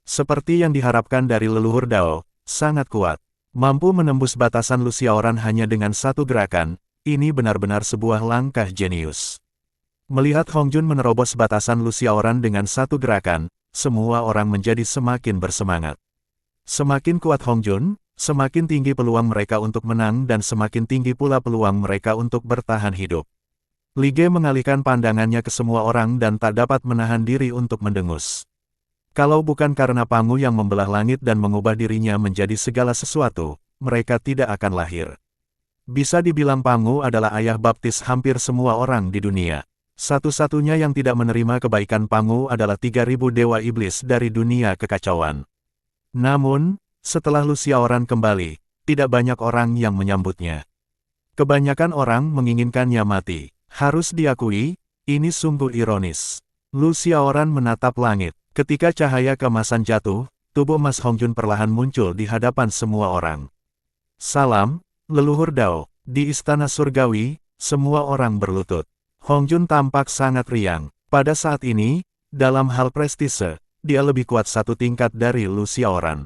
Seperti yang diharapkan dari leluhur Dao, sangat kuat. Mampu menembus batasan Lu Xiaoran hanya dengan satu gerakan, ini benar-benar sebuah langkah jenius. Melihat Hong Jun menerobos batasan Lu Xiaoran dengan satu gerakan, semua orang menjadi semakin bersemangat. Semakin kuat Hong Jun, semakin tinggi peluang mereka untuk menang dan semakin tinggi pula peluang mereka untuk bertahan hidup. Li Ge mengalihkan pandangannya ke semua orang dan tak dapat menahan diri untuk mendengus. Kalau bukan karena Pangu yang membelah langit dan mengubah dirinya menjadi segala sesuatu, mereka tidak akan lahir. Bisa dibilang Pangu adalah ayah baptis hampir semua orang di dunia. Satu-satunya yang tidak menerima kebaikan Pangu adalah 3.000 dewa iblis dari dunia kekacauan. Namun, setelah Lu Xiaoran kembali, tidak banyak orang yang menyambutnya. Kebanyakan orang menginginkannya mati. Harus diakui, ini sungguh ironis. Lu Xiaoran menatap langit. Ketika cahaya keemasan jatuh, tubuh Mas Hong Jun perlahan muncul di hadapan semua orang. Salam, leluhur Dao. Di istana surgawi, semua orang berlutut. Hong Jun tampak sangat riang. Pada saat ini, dalam hal prestise, dia lebih kuat satu tingkat dari Lu Xiaoran.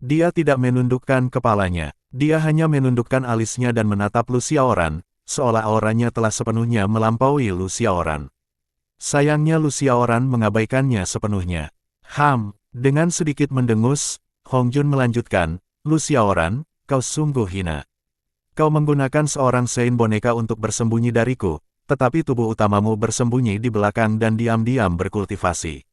Dia tidak menundukkan kepalanya. Dia hanya menundukkan alisnya dan menatap Lu Xiaoran, seolah auranya telah sepenuhnya melampaui Lu Xiaoran. Sayangnya Lu Xiaoran mengabaikannya sepenuhnya. Dengan sedikit mendengus, Hong Jun melanjutkan, Lu Xiaoran, kau sungguh hina. Kau menggunakan seorang Sein boneka untuk bersembunyi dariku, tetapi tubuh utamamu bersembunyi di belakang dan diam-diam berkultivasi.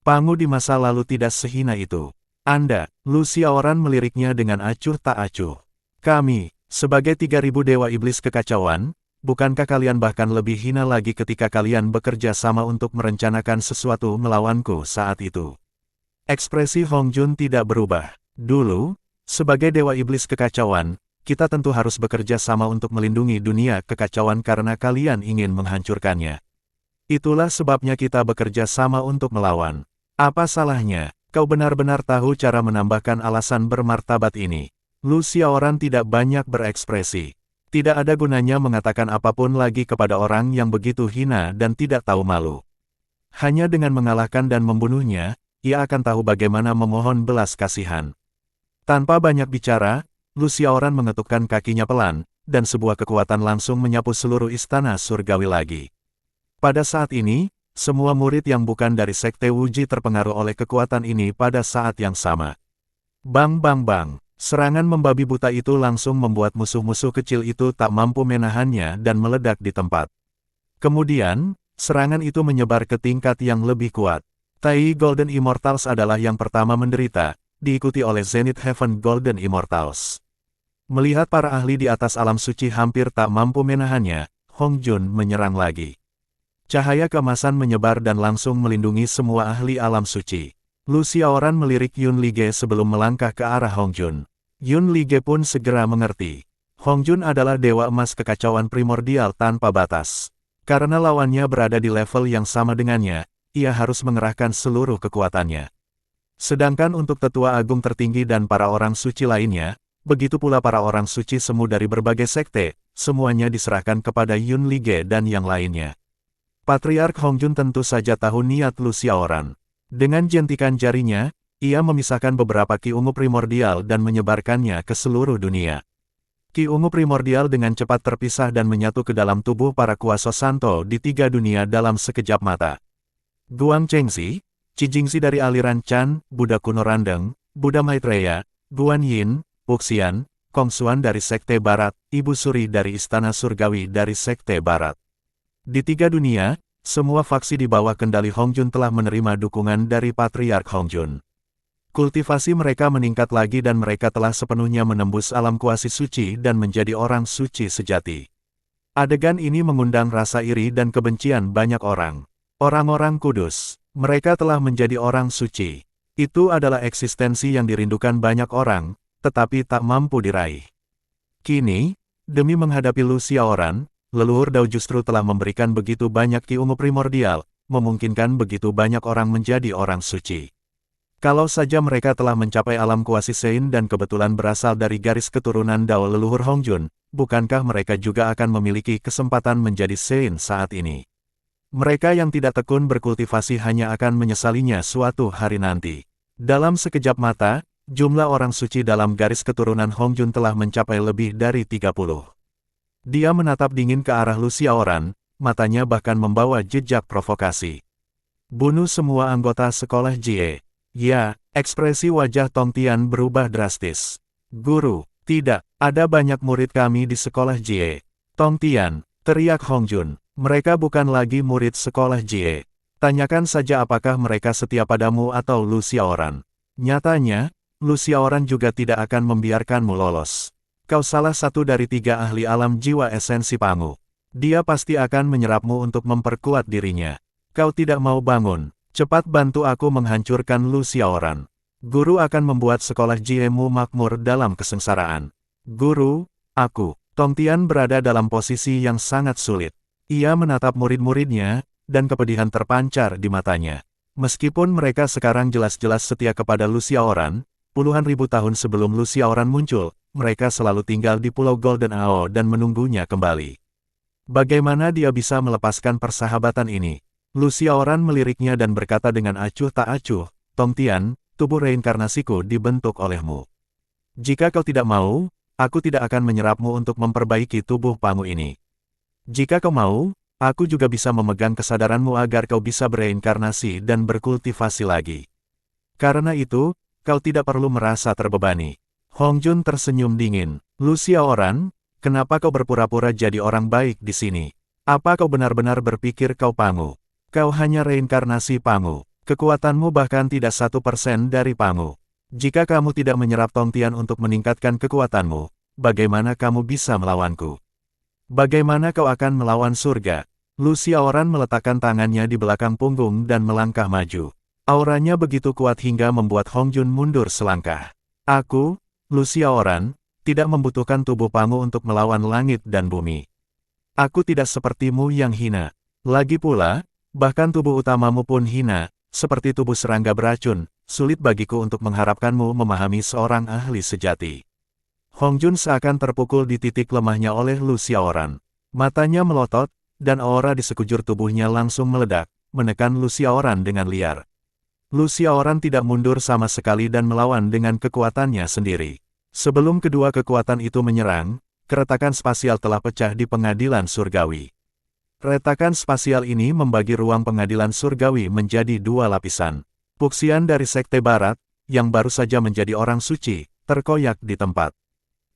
Pangu di masa lalu tidak sehina itu. Anda, Lu Xiaoran meliriknya dengan acuh tak acuh. Kami, sebagai 3.000 dewa iblis kekacauan, bukankah kalian bahkan lebih hina lagi ketika kalian bekerja sama untuk merencanakan sesuatu melawanku saat itu? Ekspresi Hong Jun tidak berubah. Dulu, sebagai dewa iblis kekacauan, kita tentu harus bekerja sama untuk melindungi dunia kekacauan karena kalian ingin menghancurkannya. Itulah sebabnya kita bekerja sama untuk melawan. Apa salahnya, kau benar-benar tahu cara menambahkan alasan bermartabat ini. Lu Xiaoran tidak banyak berekspresi. Tidak ada gunanya mengatakan apapun lagi kepada orang yang begitu hina dan tidak tahu malu. Hanya dengan mengalahkan dan membunuhnya, ia akan tahu bagaimana memohon belas kasihan. Tanpa banyak bicara, Lu Xiaoran mengetukkan kakinya pelan, dan sebuah kekuatan langsung menyapu seluruh istana surgawi lagi. Pada saat ini, semua murid yang bukan dari Sekte Wuji terpengaruh oleh kekuatan ini pada saat yang sama. Bang bang bang, serangan membabi buta itu langsung membuat musuh-musuh kecil itu tak mampu menahannya dan meledak di tempat. Kemudian, serangan itu menyebar ke tingkat yang lebih kuat. Tai Golden Immortals adalah yang pertama menderita, diikuti oleh Zenith Heaven Golden Immortals. Melihat para ahli di atas alam suci hampir tak mampu menahannya, Hong Jun menyerang lagi. Cahaya keemasan menyebar dan langsung melindungi semua ahli alam suci. Lu Xiaoran melirik Yun Li Ge sebelum melangkah ke arah Hong Jun. Yun Li Ge pun segera mengerti. Hong Jun adalah dewa emas kekacauan primordial tanpa batas. Karena lawannya berada di level yang sama dengannya, ia harus mengerahkan seluruh kekuatannya. Sedangkan untuk tetua agung tertinggi dan para orang suci lainnya, begitu pula para orang suci semu dari berbagai sekte, semuanya diserahkan kepada Yun Li Ge dan yang lainnya. Patriark Hong Jun tentu saja tahu niat Lu Xiaoran. Dengan jentikan jarinya, ia memisahkan beberapa ki ungu primordial dan menyebarkannya ke seluruh dunia. Ki ungu primordial dengan cepat terpisah dan menyatu ke dalam tubuh para kuasa Santo di 3 dunia dalam sekejap mata. Guang Chengxi, Qi Jingxi dari aliran Chan, Buddha kuno Randeng, Buddha Maitreya, Guan Yin, Wuxian, Kong Xuan dari Sekte Barat, Ibu Suri dari Istana Surgawi dari Sekte Barat. Di 3 dunia, semua faksi di bawah kendali Hong Jun telah menerima dukungan dari Patriark Hong Jun. Kultivasi mereka meningkat lagi dan mereka telah sepenuhnya menembus alam kuasi suci dan menjadi orang suci sejati. Adegan ini mengundang rasa iri dan kebencian banyak orang. Orang-orang kudus, mereka telah menjadi orang suci. Itu adalah eksistensi yang dirindukan banyak orang, tetapi tak mampu diraih. Kini, demi menghadapi Lu Xiaoran, leluhur Dao justru telah memberikan begitu banyak ki ungu primordial, memungkinkan begitu banyak orang menjadi orang suci. Kalau saja mereka telah mencapai alam kuasi Sein dan kebetulan berasal dari garis keturunan Dao leluhur Hongjun, bukankah mereka juga akan memiliki kesempatan menjadi Sein saat ini? Mereka yang tidak tekun berkultivasi hanya akan menyesalinya suatu hari nanti. Dalam sekejap mata, jumlah orang suci dalam garis keturunan Hongjun telah mencapai lebih dari 30. Dia menatap dingin ke arah Lu Xiaoran, matanya bahkan membawa jejak provokasi. Bunuh semua anggota sekolah Jie. Ya, ekspresi wajah Tong Tian berubah drastis. Guru, tidak, ada banyak murid kami di sekolah Jie. Tong Tian, teriak Hongjun. Mereka bukan lagi murid sekolah Jie. Tanyakan saja apakah mereka setia padamu atau Lu Xiaoran. Nyatanya, Lu Xiaoran juga tidak akan membiarkanmu lolos. Kau salah satu dari 3 ahli alam jiwa esensi Pangu. Dia pasti akan menyerapmu untuk memperkuat dirinya. Kau tidak mau bangun, cepat bantu aku menghancurkan Lu Xiaoran. Guru akan membuat sekolah Jie-mu makmur dalam kesengsaraan. Guru, aku, Tong Tian berada dalam posisi yang sangat sulit. Ia menatap murid-muridnya, dan kepedihan terpancar di matanya. Meskipun mereka sekarang jelas-jelas setia kepada Lu Xiaoran, puluhan ribu tahun sebelum Lu Xiaoran muncul, mereka selalu tinggal di Pulau Golden Ao dan menunggunya kembali. Bagaimana dia bisa melepaskan persahabatan ini? Lu Xiaoran meliriknya dan berkata dengan acuh tak acuh, Tong Tian, tubuh reinkarnasiku dibentuk olehmu. Jika kau tidak mau, aku tidak akan menyerapmu untuk memperbaiki tubuh Pangu ini. Jika kau mau, aku juga bisa memegang kesadaranmu agar kau bisa bereinkarnasi dan berkultivasi lagi. Karena itu, kau tidak perlu merasa terbebani. Hongjun tersenyum dingin. Lu Xiaoran, kenapa kau berpura-pura jadi orang baik di sini? Apa kau benar-benar berpikir kau Pangu? Kau hanya reinkarnasi Pangu. Kekuatanmu bahkan tidak 1% dari Pangu. Jika kamu tidak menyerap Tong Tian untuk meningkatkan kekuatanmu, bagaimana kamu bisa melawanku? Bagaimana kau akan melawan surga? Lu Xiaoran meletakkan tangannya di belakang punggung dan melangkah maju. Auranya begitu kuat hingga membuat Hongjun mundur selangkah. Aku, Lu Xiaoran, tidak membutuhkan tubuh Pangu untuk melawan langit dan bumi. Aku tidak sepertimu yang hina. Lagi pula, bahkan tubuh utamamu pun hina, seperti tubuh serangga beracun, sulit bagiku untuk mengharapkanmu memahami seorang ahli sejati. Hongjun seakan terpukul di titik lemahnya oleh Lu Xiaoran. Matanya melotot, dan aura di sekujur tubuhnya langsung meledak, menekan Lu Xiaoran dengan liar. Lu Xiaoran tidak mundur sama sekali dan melawan dengan kekuatannya sendiri. Sebelum kedua kekuatan itu menyerang, keretakan spasial telah pecah di pengadilan surgawi. Retakan spasial ini membagi ruang pengadilan surgawi menjadi 2 lapisan. Puxian dari Sekte Barat, yang baru saja menjadi orang suci, terkoyak di tempat.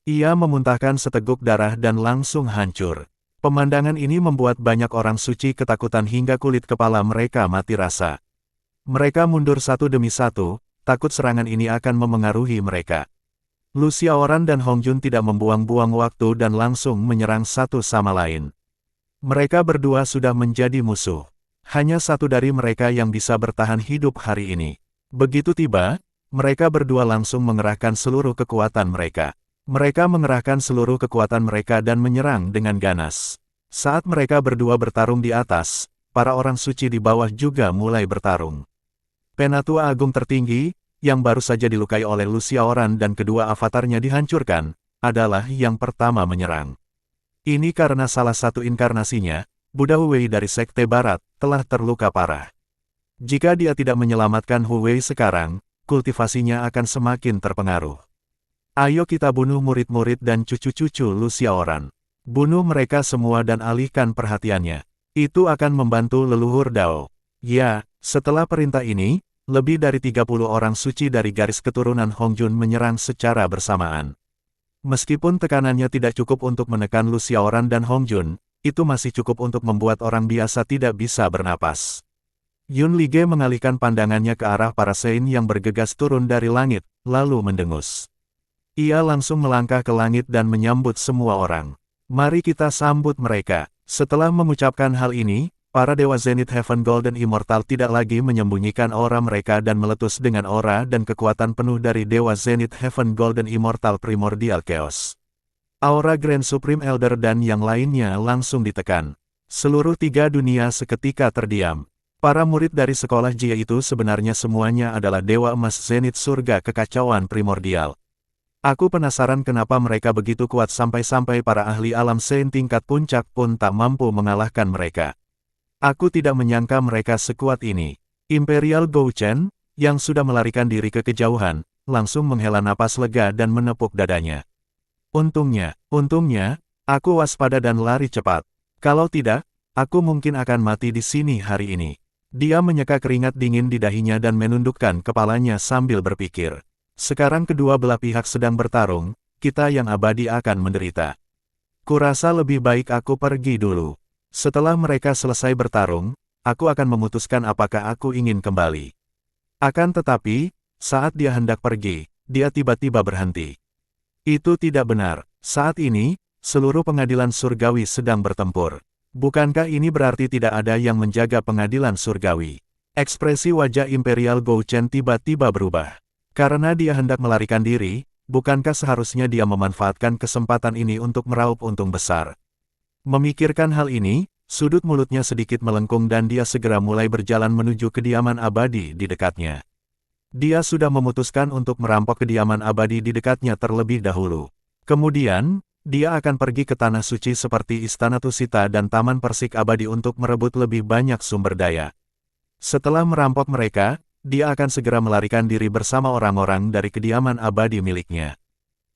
Ia memuntahkan seteguk darah dan langsung hancur. Pemandangan ini membuat banyak orang suci ketakutan hingga kulit kepala mereka mati rasa. Mereka mundur satu demi satu, takut serangan ini akan memengaruhi mereka. Lu Xiaoran dan Hongjun tidak membuang-buang waktu dan langsung menyerang satu sama lain. Mereka berdua sudah menjadi musuh. Hanya satu dari mereka yang bisa bertahan hidup hari ini. Begitu tiba, mereka berdua langsung mengerahkan seluruh kekuatan mereka. Mereka mengerahkan seluruh kekuatan mereka dan menyerang dengan ganas. Saat mereka berdua bertarung di atas, para orang suci di bawah juga mulai bertarung. Penatua Agung tertinggi, yang baru saja dilukai oleh Lu Xiaoran dan kedua avatarnya dihancurkan, adalah yang pertama menyerang. Ini karena salah satu inkarnasinya, Buddha Huwei dari Sekte Barat, telah terluka parah. Jika dia tidak menyelamatkan Huwei sekarang, kultivasinya akan semakin terpengaruh. Ayo kita bunuh murid-murid dan cucu-cucu Lu Xiaoran. Bunuh mereka semua dan alihkan perhatiannya. Itu akan membantu leluhur Dao. Ya, setelah perintah ini, lebih dari 30 orang suci dari garis keturunan Hongjun menyerang secara bersamaan. Meskipun tekanannya tidak cukup untuk menekan Lu Xiaoran dan Hongjun, itu masih cukup untuk membuat orang biasa tidak bisa bernapas. Yun Lige mengalihkan pandangannya ke arah para Sein yang bergegas turun dari langit, lalu mendengus. Ia langsung melangkah ke langit dan menyambut semua orang. Mari kita sambut mereka. Setelah mengucapkan hal ini, para Dewa Zenith Heaven Golden Immortal tidak lagi menyembunyikan aura mereka dan meletus dengan aura dan kekuatan penuh dari Dewa Zenith Heaven Golden Immortal Primordial Chaos. Aura Grand Supreme Elder dan yang lainnya langsung ditekan. Seluruh 3 dunia seketika terdiam. Para murid dari sekolah Jia itu sebenarnya semuanya adalah Dewa Emas Zenit Surga Kekacauan Primordial. Aku penasaran kenapa mereka begitu kuat sampai-sampai para ahli alam Sein tingkat puncak pun tak mampu mengalahkan mereka. Aku tidak menyangka mereka sekuat ini. Imperial Gouchen, yang sudah melarikan diri ke kejauhan, langsung menghela napas lega dan menepuk dadanya. Untungnya, aku waspada dan lari cepat. Kalau tidak, aku mungkin akan mati di sini hari ini. Dia menyeka keringat dingin di dahinya dan menundukkan kepalanya sambil berpikir. Sekarang kedua belah pihak sedang bertarung, kita yang abadi akan menderita. Kurasa lebih baik aku pergi dulu. Setelah mereka selesai bertarung, aku akan memutuskan apakah aku ingin kembali. Akan tetapi, saat dia hendak pergi, dia tiba-tiba berhenti. Itu tidak benar. Saat ini, seluruh pengadilan surgawi sedang bertempur. Bukankah ini berarti tidak ada yang menjaga pengadilan surgawi? Ekspresi wajah Imperial Gouchen tiba-tiba berubah. Karena dia hendak melarikan diri, bukankah seharusnya dia memanfaatkan kesempatan ini untuk meraup untung besar? Memikirkan hal ini, sudut mulutnya sedikit melengkung dan dia segera mulai berjalan menuju kediaman abadi di dekatnya. Dia sudah memutuskan untuk merampok kediaman abadi di dekatnya terlebih dahulu. Kemudian, dia akan pergi ke Tanah Suci seperti Istana Tusita dan Taman Persik Abadi untuk merebut lebih banyak sumber daya. Setelah merampok mereka, dia akan segera melarikan diri bersama orang-orang dari kediaman abadi miliknya.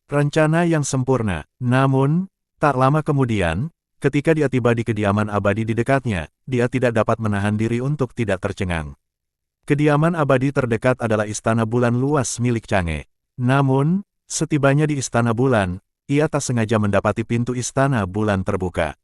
Rencana yang sempurna. Namun, tak lama kemudian, ketika dia tiba di kediaman abadi di dekatnya, dia tidak dapat menahan diri untuk tidak tercengang. Kediaman abadi terdekat adalah Istana Bulan luas milik Chang'e. Namun, setibanya di Istana Bulan, ia tak sengaja mendapati pintu Istana Bulan terbuka.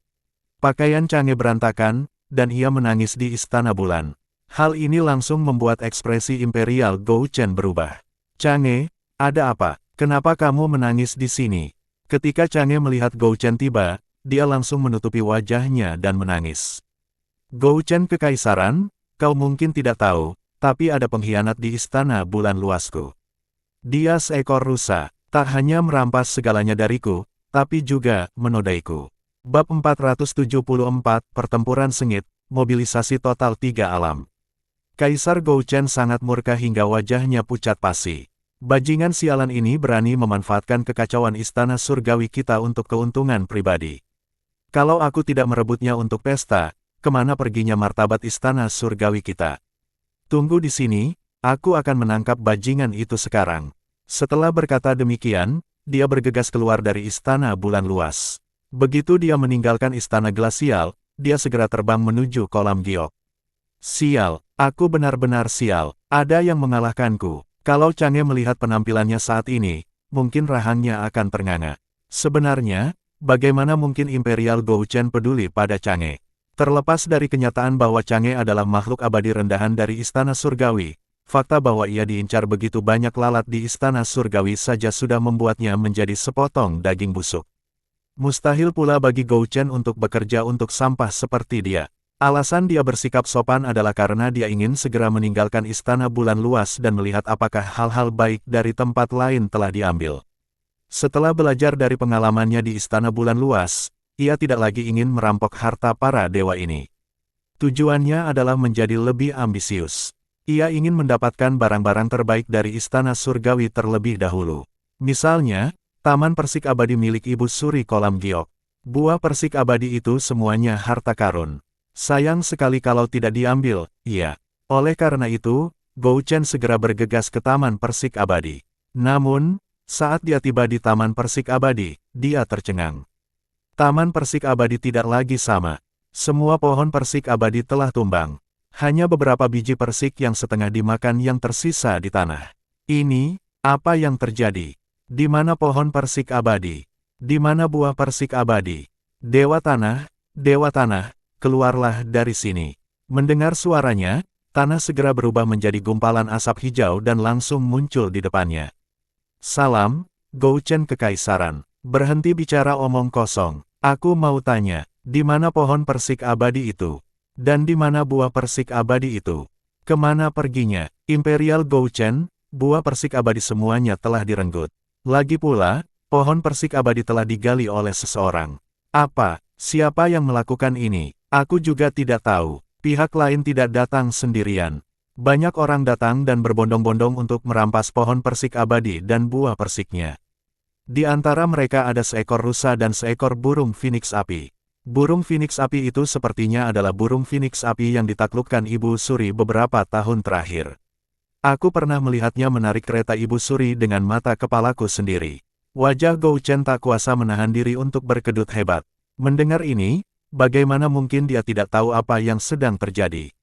Pakaian Chang'e berantakan, dan ia menangis di Istana Bulan. Hal ini langsung membuat ekspresi Imperial Gouchen berubah. Chang'e, ada apa? Kenapa kamu menangis di sini? Ketika Chang'e melihat Gouchen tiba, dia langsung menutupi wajahnya dan menangis. Gouchen Kekaisaran, kau mungkin tidak tahu, tapi ada pengkhianat di Istana Bulan luasku. Dia seekor rusa. Tak hanya merampas segalanya dariku, tapi juga menodaiku. Bab 474, Pertempuran Sengit, Mobilisasi Total 3 Alam. Kaisar Gouchen sangat murka hingga wajahnya pucat pasi. Bajingan sialan ini berani memanfaatkan kekacauan Istana Surgawi kita untuk keuntungan pribadi. Kalau aku tidak merebutnya untuk pesta, kemana perginya martabat Istana Surgawi kita? Tunggu di sini, aku akan menangkap bajingan itu sekarang. Setelah berkata demikian, dia bergegas keluar dari Istana Bulan luas. Begitu dia meninggalkan Istana Glasial, dia segera terbang menuju kolam giok. Sial, aku benar-benar sial, ada yang mengalahkanku. Kalau Chang'e melihat penampilannya saat ini, mungkin rahangnya akan ternganga. Sebenarnya, bagaimana mungkin Imperial Gouchen peduli pada Chang'e? Terlepas dari kenyataan bahwa Chang'e adalah makhluk abadi rendahan dari Istana Surgawi, fakta bahwa ia diincar begitu banyak lalat di Istana Surgawi saja sudah membuatnya menjadi sepotong daging busuk. Mustahil pula bagi Gouchen untuk bekerja untuk sampah seperti dia. Alasan dia bersikap sopan adalah karena dia ingin segera meninggalkan Istana Bulan luas dan melihat apakah hal-hal baik dari tempat lain telah diambil. Setelah belajar dari pengalamannya di Istana Bulan luas, ia tidak lagi ingin merampok harta para dewa ini. Tujuannya adalah menjadi lebih ambisius. Ia ingin mendapatkan barang-barang terbaik dari Istana Surgawi terlebih dahulu. Misalnya, Taman Persik Abadi milik Ibu Suri Kolam Giok. Buah persik abadi itu semuanya harta karun. Sayang sekali kalau tidak diambil, iya. Oleh karena itu, Gouchen segera bergegas ke Taman Persik Abadi. Namun, saat dia tiba di Taman Persik Abadi, dia tercengang. Taman Persik Abadi tidak lagi sama. Semua pohon persik abadi telah tumbang. Hanya beberapa biji persik yang setengah dimakan yang tersisa di tanah. Ini, apa yang terjadi? Di mana pohon persik abadi? Di mana buah persik abadi? Dewa Tanah, keluarlah dari sini. Mendengar suaranya, tanah segera berubah menjadi gumpalan asap hijau dan langsung muncul di depannya. Salam, Gouchen Kekaisaran. Berhenti bicara omong kosong. Aku mau tanya, di mana pohon persik abadi itu? Dan di mana buah persik abadi itu? Kemana perginya? Imperial Gouchen, buah persik abadi semuanya telah direnggut. Lagi pula, pohon persik abadi telah digali oleh seseorang. Apa? Siapa yang melakukan ini? Aku juga tidak tahu. Pihak lain tidak datang sendirian. Banyak orang datang dan berbondong-bondong untuk merampas pohon persik abadi dan buah persiknya. Di antara mereka ada seekor rusa dan seekor burung phoenix api. Burung phoenix api itu sepertinya adalah burung phoenix api yang ditaklukkan Ibu Suri beberapa tahun terakhir. Aku pernah melihatnya menarik kereta Ibu Suri dengan mata kepalaku sendiri. Wajah Gou Chen tak kuasa menahan diri untuk berkedut hebat. Mendengar ini, bagaimana mungkin dia tidak tahu apa yang sedang terjadi?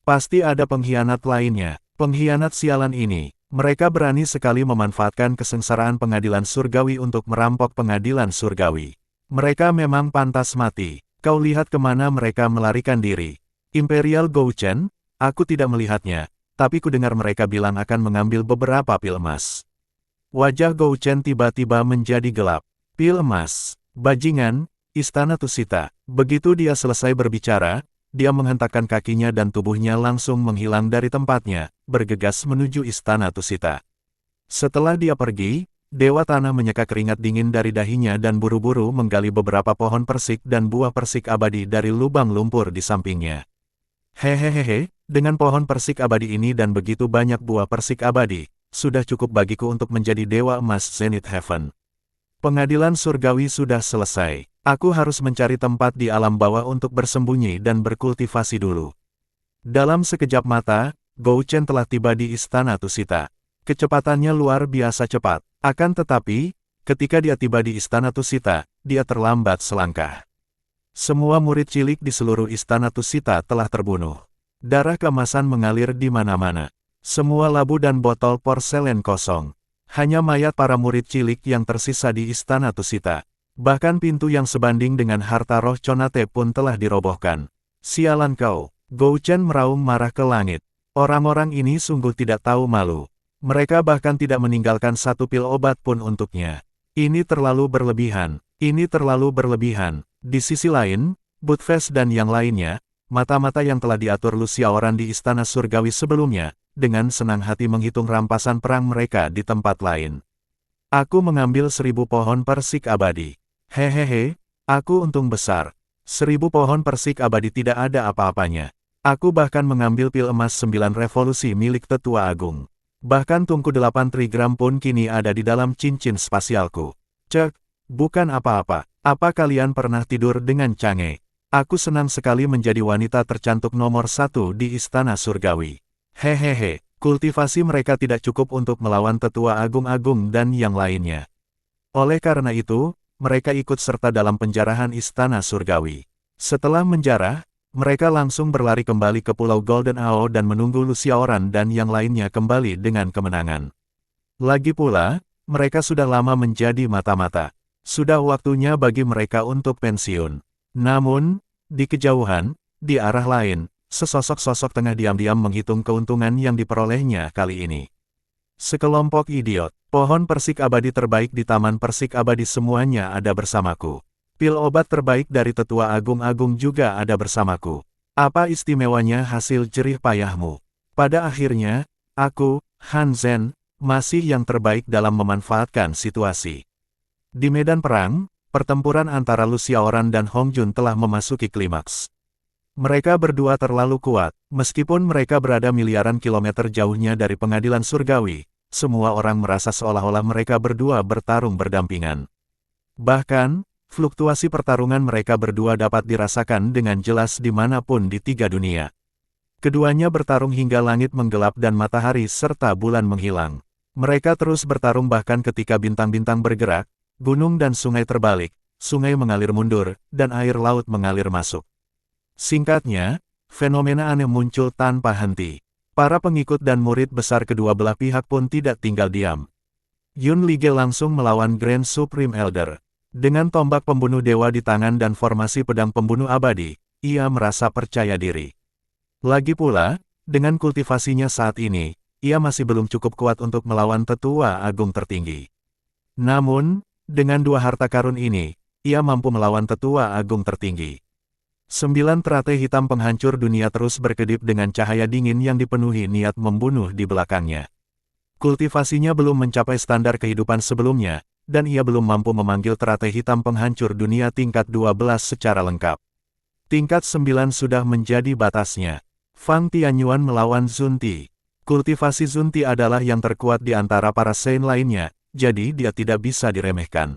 Pasti ada pengkhianat lainnya. Pengkhianat sialan ini. Mereka berani sekali memanfaatkan kesengsaraan pengadilan surgawi untuk merampok pengadilan surgawi. Mereka memang pantas mati. Kau lihat kemana mereka melarikan diri. Imperial Gou Chen, aku tidak melihatnya, tapi kudengar mereka bilang akan mengambil beberapa pil emas. Wajah Gou Chen tiba-tiba menjadi gelap. Pil emas. Bajingan, Istana Tusita. Begitu dia selesai berbicara, dia menghentakkan kakinya dan tubuhnya langsung menghilang dari tempatnya, bergegas menuju Istana Tusita. Setelah dia pergi, Dewa Tanah menyeka keringat dingin dari dahinya dan buru-buru menggali beberapa pohon persik dan buah persik abadi dari lubang lumpur di sampingnya. Hehehehe, dengan pohon persik abadi ini dan begitu banyak buah persik abadi, sudah cukup bagiku untuk menjadi Dewa Emas Zenith Heaven. Pengadilan surgawi sudah selesai. Aku harus mencari tempat di alam bawah untuk bersembunyi dan berkultivasi dulu. Dalam sekejap mata, Gou Chen telah tiba di Istana Tusita. Kecepatannya luar biasa cepat. Akan tetapi, ketika dia tiba di Istana Tusita, dia terlambat selangkah. Semua murid cilik di seluruh Istana Tusita telah terbunuh. Darah keemasan mengalir di mana-mana. Semua labu dan botol porselen kosong. Hanya mayat para murid cilik yang tersisa di Istana Tusita. Bahkan pintu yang sebanding dengan harta roh Conate pun telah dirobohkan. Sialan kau, Gou Chen meraung marah ke langit. Orang-orang ini sungguh tidak tahu malu. Mereka bahkan tidak meninggalkan satu pil obat pun untuknya. Ini terlalu berlebihan. Ini terlalu berlebihan. Di sisi lain, Budfest dan yang lainnya, mata-mata yang telah diatur Lu Xiaoran di Istana Surgawi sebelumnya, dengan senang hati menghitung rampasan perang mereka di tempat lain. Aku mengambil 1000 pohon persik abadi. Hehehe, aku untung besar. 1000 pohon persik abadi tidak ada apa-apanya. Aku bahkan mengambil pil emas 9 revolusi milik Tetua Agung. Bahkan tungku 8 trigram pun kini ada di dalam cincin spasialku. Cek, bukan apa-apa. Apa kalian pernah tidur dengan Chang'e? Aku senang sekali menjadi wanita tercantik nomor 1 di Istana Surgawi. Hehehe, kultivasi mereka tidak cukup untuk melawan Tetua Agung-Agung dan yang lainnya. Oleh karena itu, mereka ikut serta dalam penjarahan Istana Surgawi. Setelah menjarah, mereka langsung berlari kembali ke Pulau Golden Ao dan menunggu Lu Xiaoran dan yang lainnya kembali dengan kemenangan. Lagi pula, mereka sudah lama menjadi mata-mata. Sudah waktunya bagi mereka untuk pensiun. Namun, di kejauhan, di arah lain, sesosok-sosok tengah diam-diam menghitung keuntungan yang diperolehnya kali ini. Sekelompok idiot, pohon persik abadi terbaik di Taman Persik Abadi semuanya ada bersamaku. Pil obat terbaik dari Tetua Agung-Agung juga ada bersamaku. Apa istimewanya hasil jerih payahmu? Pada akhirnya, aku, Han Zhen, masih yang terbaik dalam memanfaatkan situasi. Di medan perang, pertempuran antara Lu Xiaoran dan Hong Jun telah memasuki klimaks. Mereka berdua terlalu kuat, meskipun mereka berada miliaran kilometer jauhnya dari pengadilan surgawi, semua orang merasa seolah-olah mereka berdua bertarung berdampingan. Bahkan, fluktuasi pertarungan mereka berdua dapat dirasakan dengan jelas dimanapun di 3 dunia. Keduanya bertarung hingga langit menggelap dan matahari serta bulan menghilang. Mereka terus bertarung bahkan ketika bintang-bintang bergerak, gunung dan sungai terbalik, sungai mengalir mundur, dan air laut mengalir masuk. Singkatnya, fenomena aneh muncul tanpa henti. Para pengikut dan murid besar kedua belah pihak pun tidak tinggal diam. Yun Lige langsung melawan Grand Supreme Elder. Dengan tombak pembunuh dewa di tangan dan formasi pedang pembunuh abadi, ia merasa percaya diri. Lagi pula, dengan kultivasinya saat ini, ia masih belum cukup kuat untuk melawan Tetua Agung tertinggi. Namun, dengan 2 harta karun ini, ia mampu melawan Tetua Agung tertinggi. 9 teratai hitam penghancur dunia terus berkedip dengan cahaya dingin yang dipenuhi niat membunuh di belakangnya. Kultivasinya belum mencapai standar kehidupan sebelumnya, dan ia belum mampu memanggil teratai hitam penghancur dunia tingkat 12 secara lengkap. Tingkat 9 sudah menjadi batasnya. Fang Tianyuan melawan Zunti. Kultivasi Zunti adalah yang terkuat di antara para Saint lainnya, jadi dia tidak bisa diremehkan.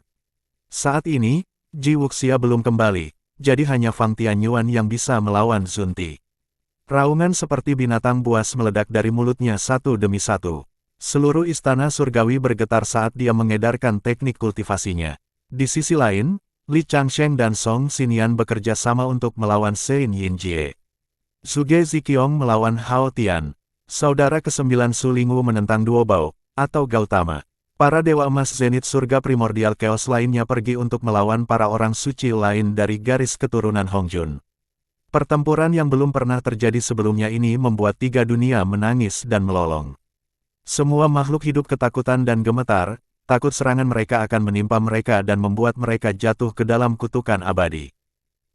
Saat ini, Ji Wuxia belum kembali, jadi hanya Fang Tianyuan yang bisa melawan Zunti. Raungan seperti binatang buas meledak dari mulutnya satu demi satu. Seluruh istana surgawi bergetar saat dia mengedarkan teknik kultivasinya. Di sisi lain, Li Changsheng dan Song Xinian bekerja sama untuk melawan Sein Yinjie. Zhuge Ziqiong melawan Hao Tian. Saudara ke-9 Su Lingwu menentang Duo Bao, atau Gautama. Para Dewa Emas Zenit Surga Primordial Chaos lainnya pergi untuk melawan para orang suci lain dari garis keturunan Hongjun. Pertempuran yang belum pernah terjadi sebelumnya ini membuat tiga dunia menangis dan melolong. Semua makhluk hidup ketakutan dan gemetar, takut serangan mereka akan menimpa mereka dan membuat mereka jatuh ke dalam kutukan abadi.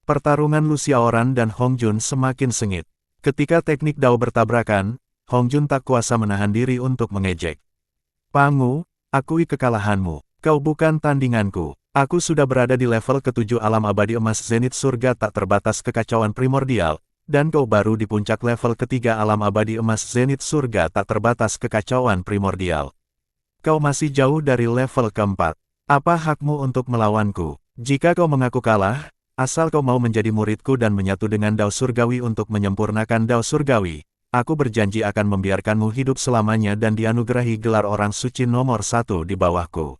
Pertarungan Lu Xiaoran dan Hongjun semakin sengit. Ketika teknik Dao bertabrakan, Hongjun tak kuasa menahan diri untuk mengejek. Pangu, akui kekalahanmu. Kau bukan tandinganku. Aku sudah berada di level ke-7 alam abadi emas Zenit surga tak terbatas kekacauan primordial, dan kau baru di puncak level ke-3 alam abadi emas Zenit surga tak terbatas kekacauan primordial. Kau masih jauh dari level ke-4. Apa hakmu untuk melawanku? Jika kau mengaku kalah, asal kau mau menjadi muridku dan menyatu dengan Dao Surgawi untuk menyempurnakan Dao Surgawi, aku berjanji akan membiarkanmu hidup selamanya dan dianugerahi gelar orang suci nomor 1 di bawahku.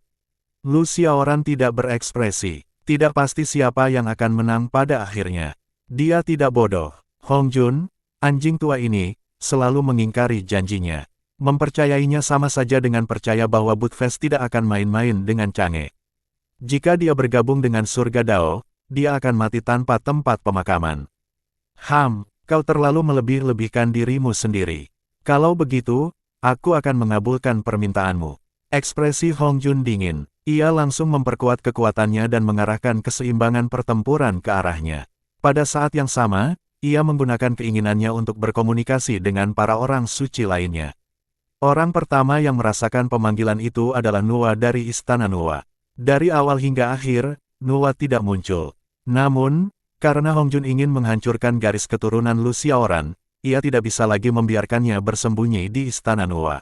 Lu Xiaoran tidak berekspresi, tidak pasti siapa yang akan menang pada akhirnya. Dia tidak bodoh. Hongjun, anjing tua ini, selalu mengingkari janjinya. Mempercayainya sama saja dengan percaya bahwa Budfest tidak akan main-main dengan Chang'e. Jika dia bergabung dengan surga Dao, dia akan mati tanpa tempat pemakaman. Kau terlalu melebih-lebihkan dirimu sendiri. Kalau begitu, aku akan mengabulkan permintaanmu. Ekspresi Hongjun dingin. Ia langsung memperkuat kekuatannya dan mengarahkan keseimbangan pertempuran ke arahnya. Pada saat yang sama, ia menggunakan keinginannya untuk berkomunikasi dengan para orang suci lainnya. Orang pertama yang merasakan pemanggilan itu adalah Nuwa dari Istana Nuwa. Dari awal hingga akhir, Nuwa tidak muncul. Namun, karena Hongjun ingin menghancurkan garis keturunan Lu Xiaoran, ia tidak bisa lagi membiarkannya bersembunyi di Istana Nuwa.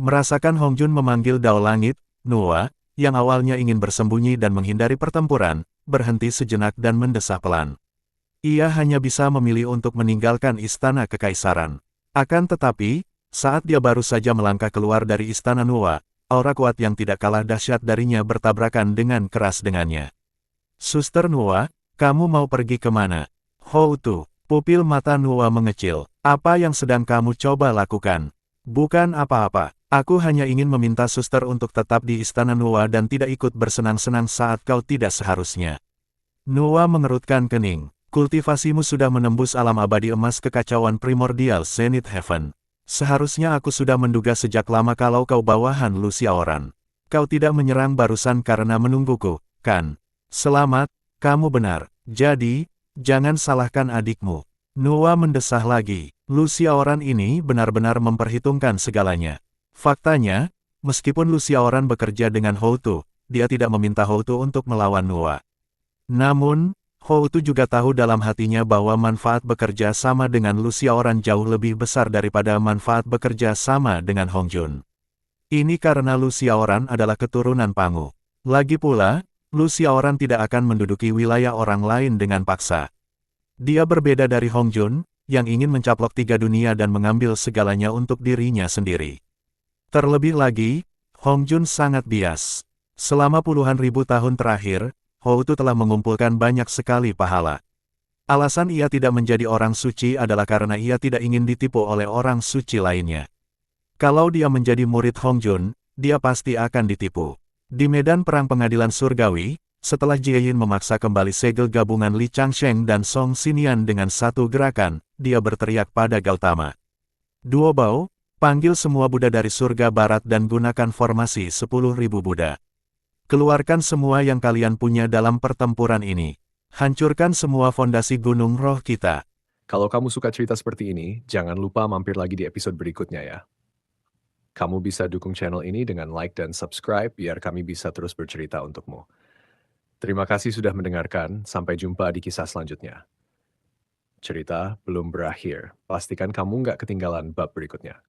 Merasakan Hongjun memanggil Dao Langit, Nuwa, yang awalnya ingin bersembunyi dan menghindari pertempuran, berhenti sejenak dan mendesah pelan. Ia hanya bisa memilih untuk meninggalkan Istana Kekaisaran. Akan tetapi, saat dia baru saja melangkah keluar dari Istana Nuwa, aura kuat yang tidak kalah dahsyat darinya bertabrakan dengan keras dengannya. Suster Nuwa, kamu mau pergi kemana? Hou Tu, pupil mata Nuwa mengecil. Apa yang sedang kamu coba lakukan? Bukan apa-apa. Aku hanya ingin meminta suster untuk tetap di Istana Nuwa dan tidak ikut bersenang-senang saat kau tidak seharusnya. Nuwa mengerutkan kening. Kultivasimu sudah menembus alam abadi emas kekacauan primordial Zenith Heaven. Seharusnya aku sudah menduga sejak lama kalau kau bawahan Lu Xiaoran. Kau tidak menyerang barusan karena menungguku, kan? Selamat, kamu benar. Jadi, jangan salahkan adikmu. Nuwa mendesah lagi. Lu Xiaoran ini benar-benar memperhitungkan segalanya. Faktanya, meskipun Lu Xiaoran bekerja dengan Hou Tu, dia tidak meminta Hou Tu untuk melawan Nuwa. Namun, Hou Tu juga tahu dalam hatinya bahwa manfaat bekerja sama dengan Lu Xiaoran jauh lebih besar daripada manfaat bekerja sama dengan Hongjun. Ini karena Lu Xiaoran adalah keturunan Pangu. Lagi pula, Lu Xiaoran tidak akan menduduki wilayah orang lain dengan paksa. Dia berbeda dari Hongjun, yang ingin mencaplok tiga dunia dan mengambil segalanya untuk dirinya sendiri. Terlebih lagi, Hongjun sangat bias. Selama puluhan ribu tahun terakhir, Hou Tu telah mengumpulkan banyak sekali pahala. Alasan ia tidak menjadi orang suci adalah karena ia tidak ingin ditipu oleh orang suci lainnya. Kalau dia menjadi murid Hongjun, dia pasti akan ditipu. Di medan perang pengadilan surgawi, setelah Jie Yin memaksa kembali segel gabungan Li Changsheng dan Song Xinian dengan satu gerakan, dia berteriak pada Gautama. Duo Bao, panggil semua Buddha dari surga barat dan gunakan formasi 10.000 Buddha. Keluarkan semua yang kalian punya dalam pertempuran ini. Hancurkan semua fondasi gunung roh kita. Kalau kamu suka cerita seperti ini, jangan lupa mampir lagi di episode berikutnya ya. Kamu bisa dukung channel ini dengan like dan subscribe biar kami bisa terus bercerita untukmu. Terima kasih sudah mendengarkan, sampai jumpa di kisah selanjutnya. cerita belum berakhir. Pastikan kamu nggak ketinggalan bab berikutnya.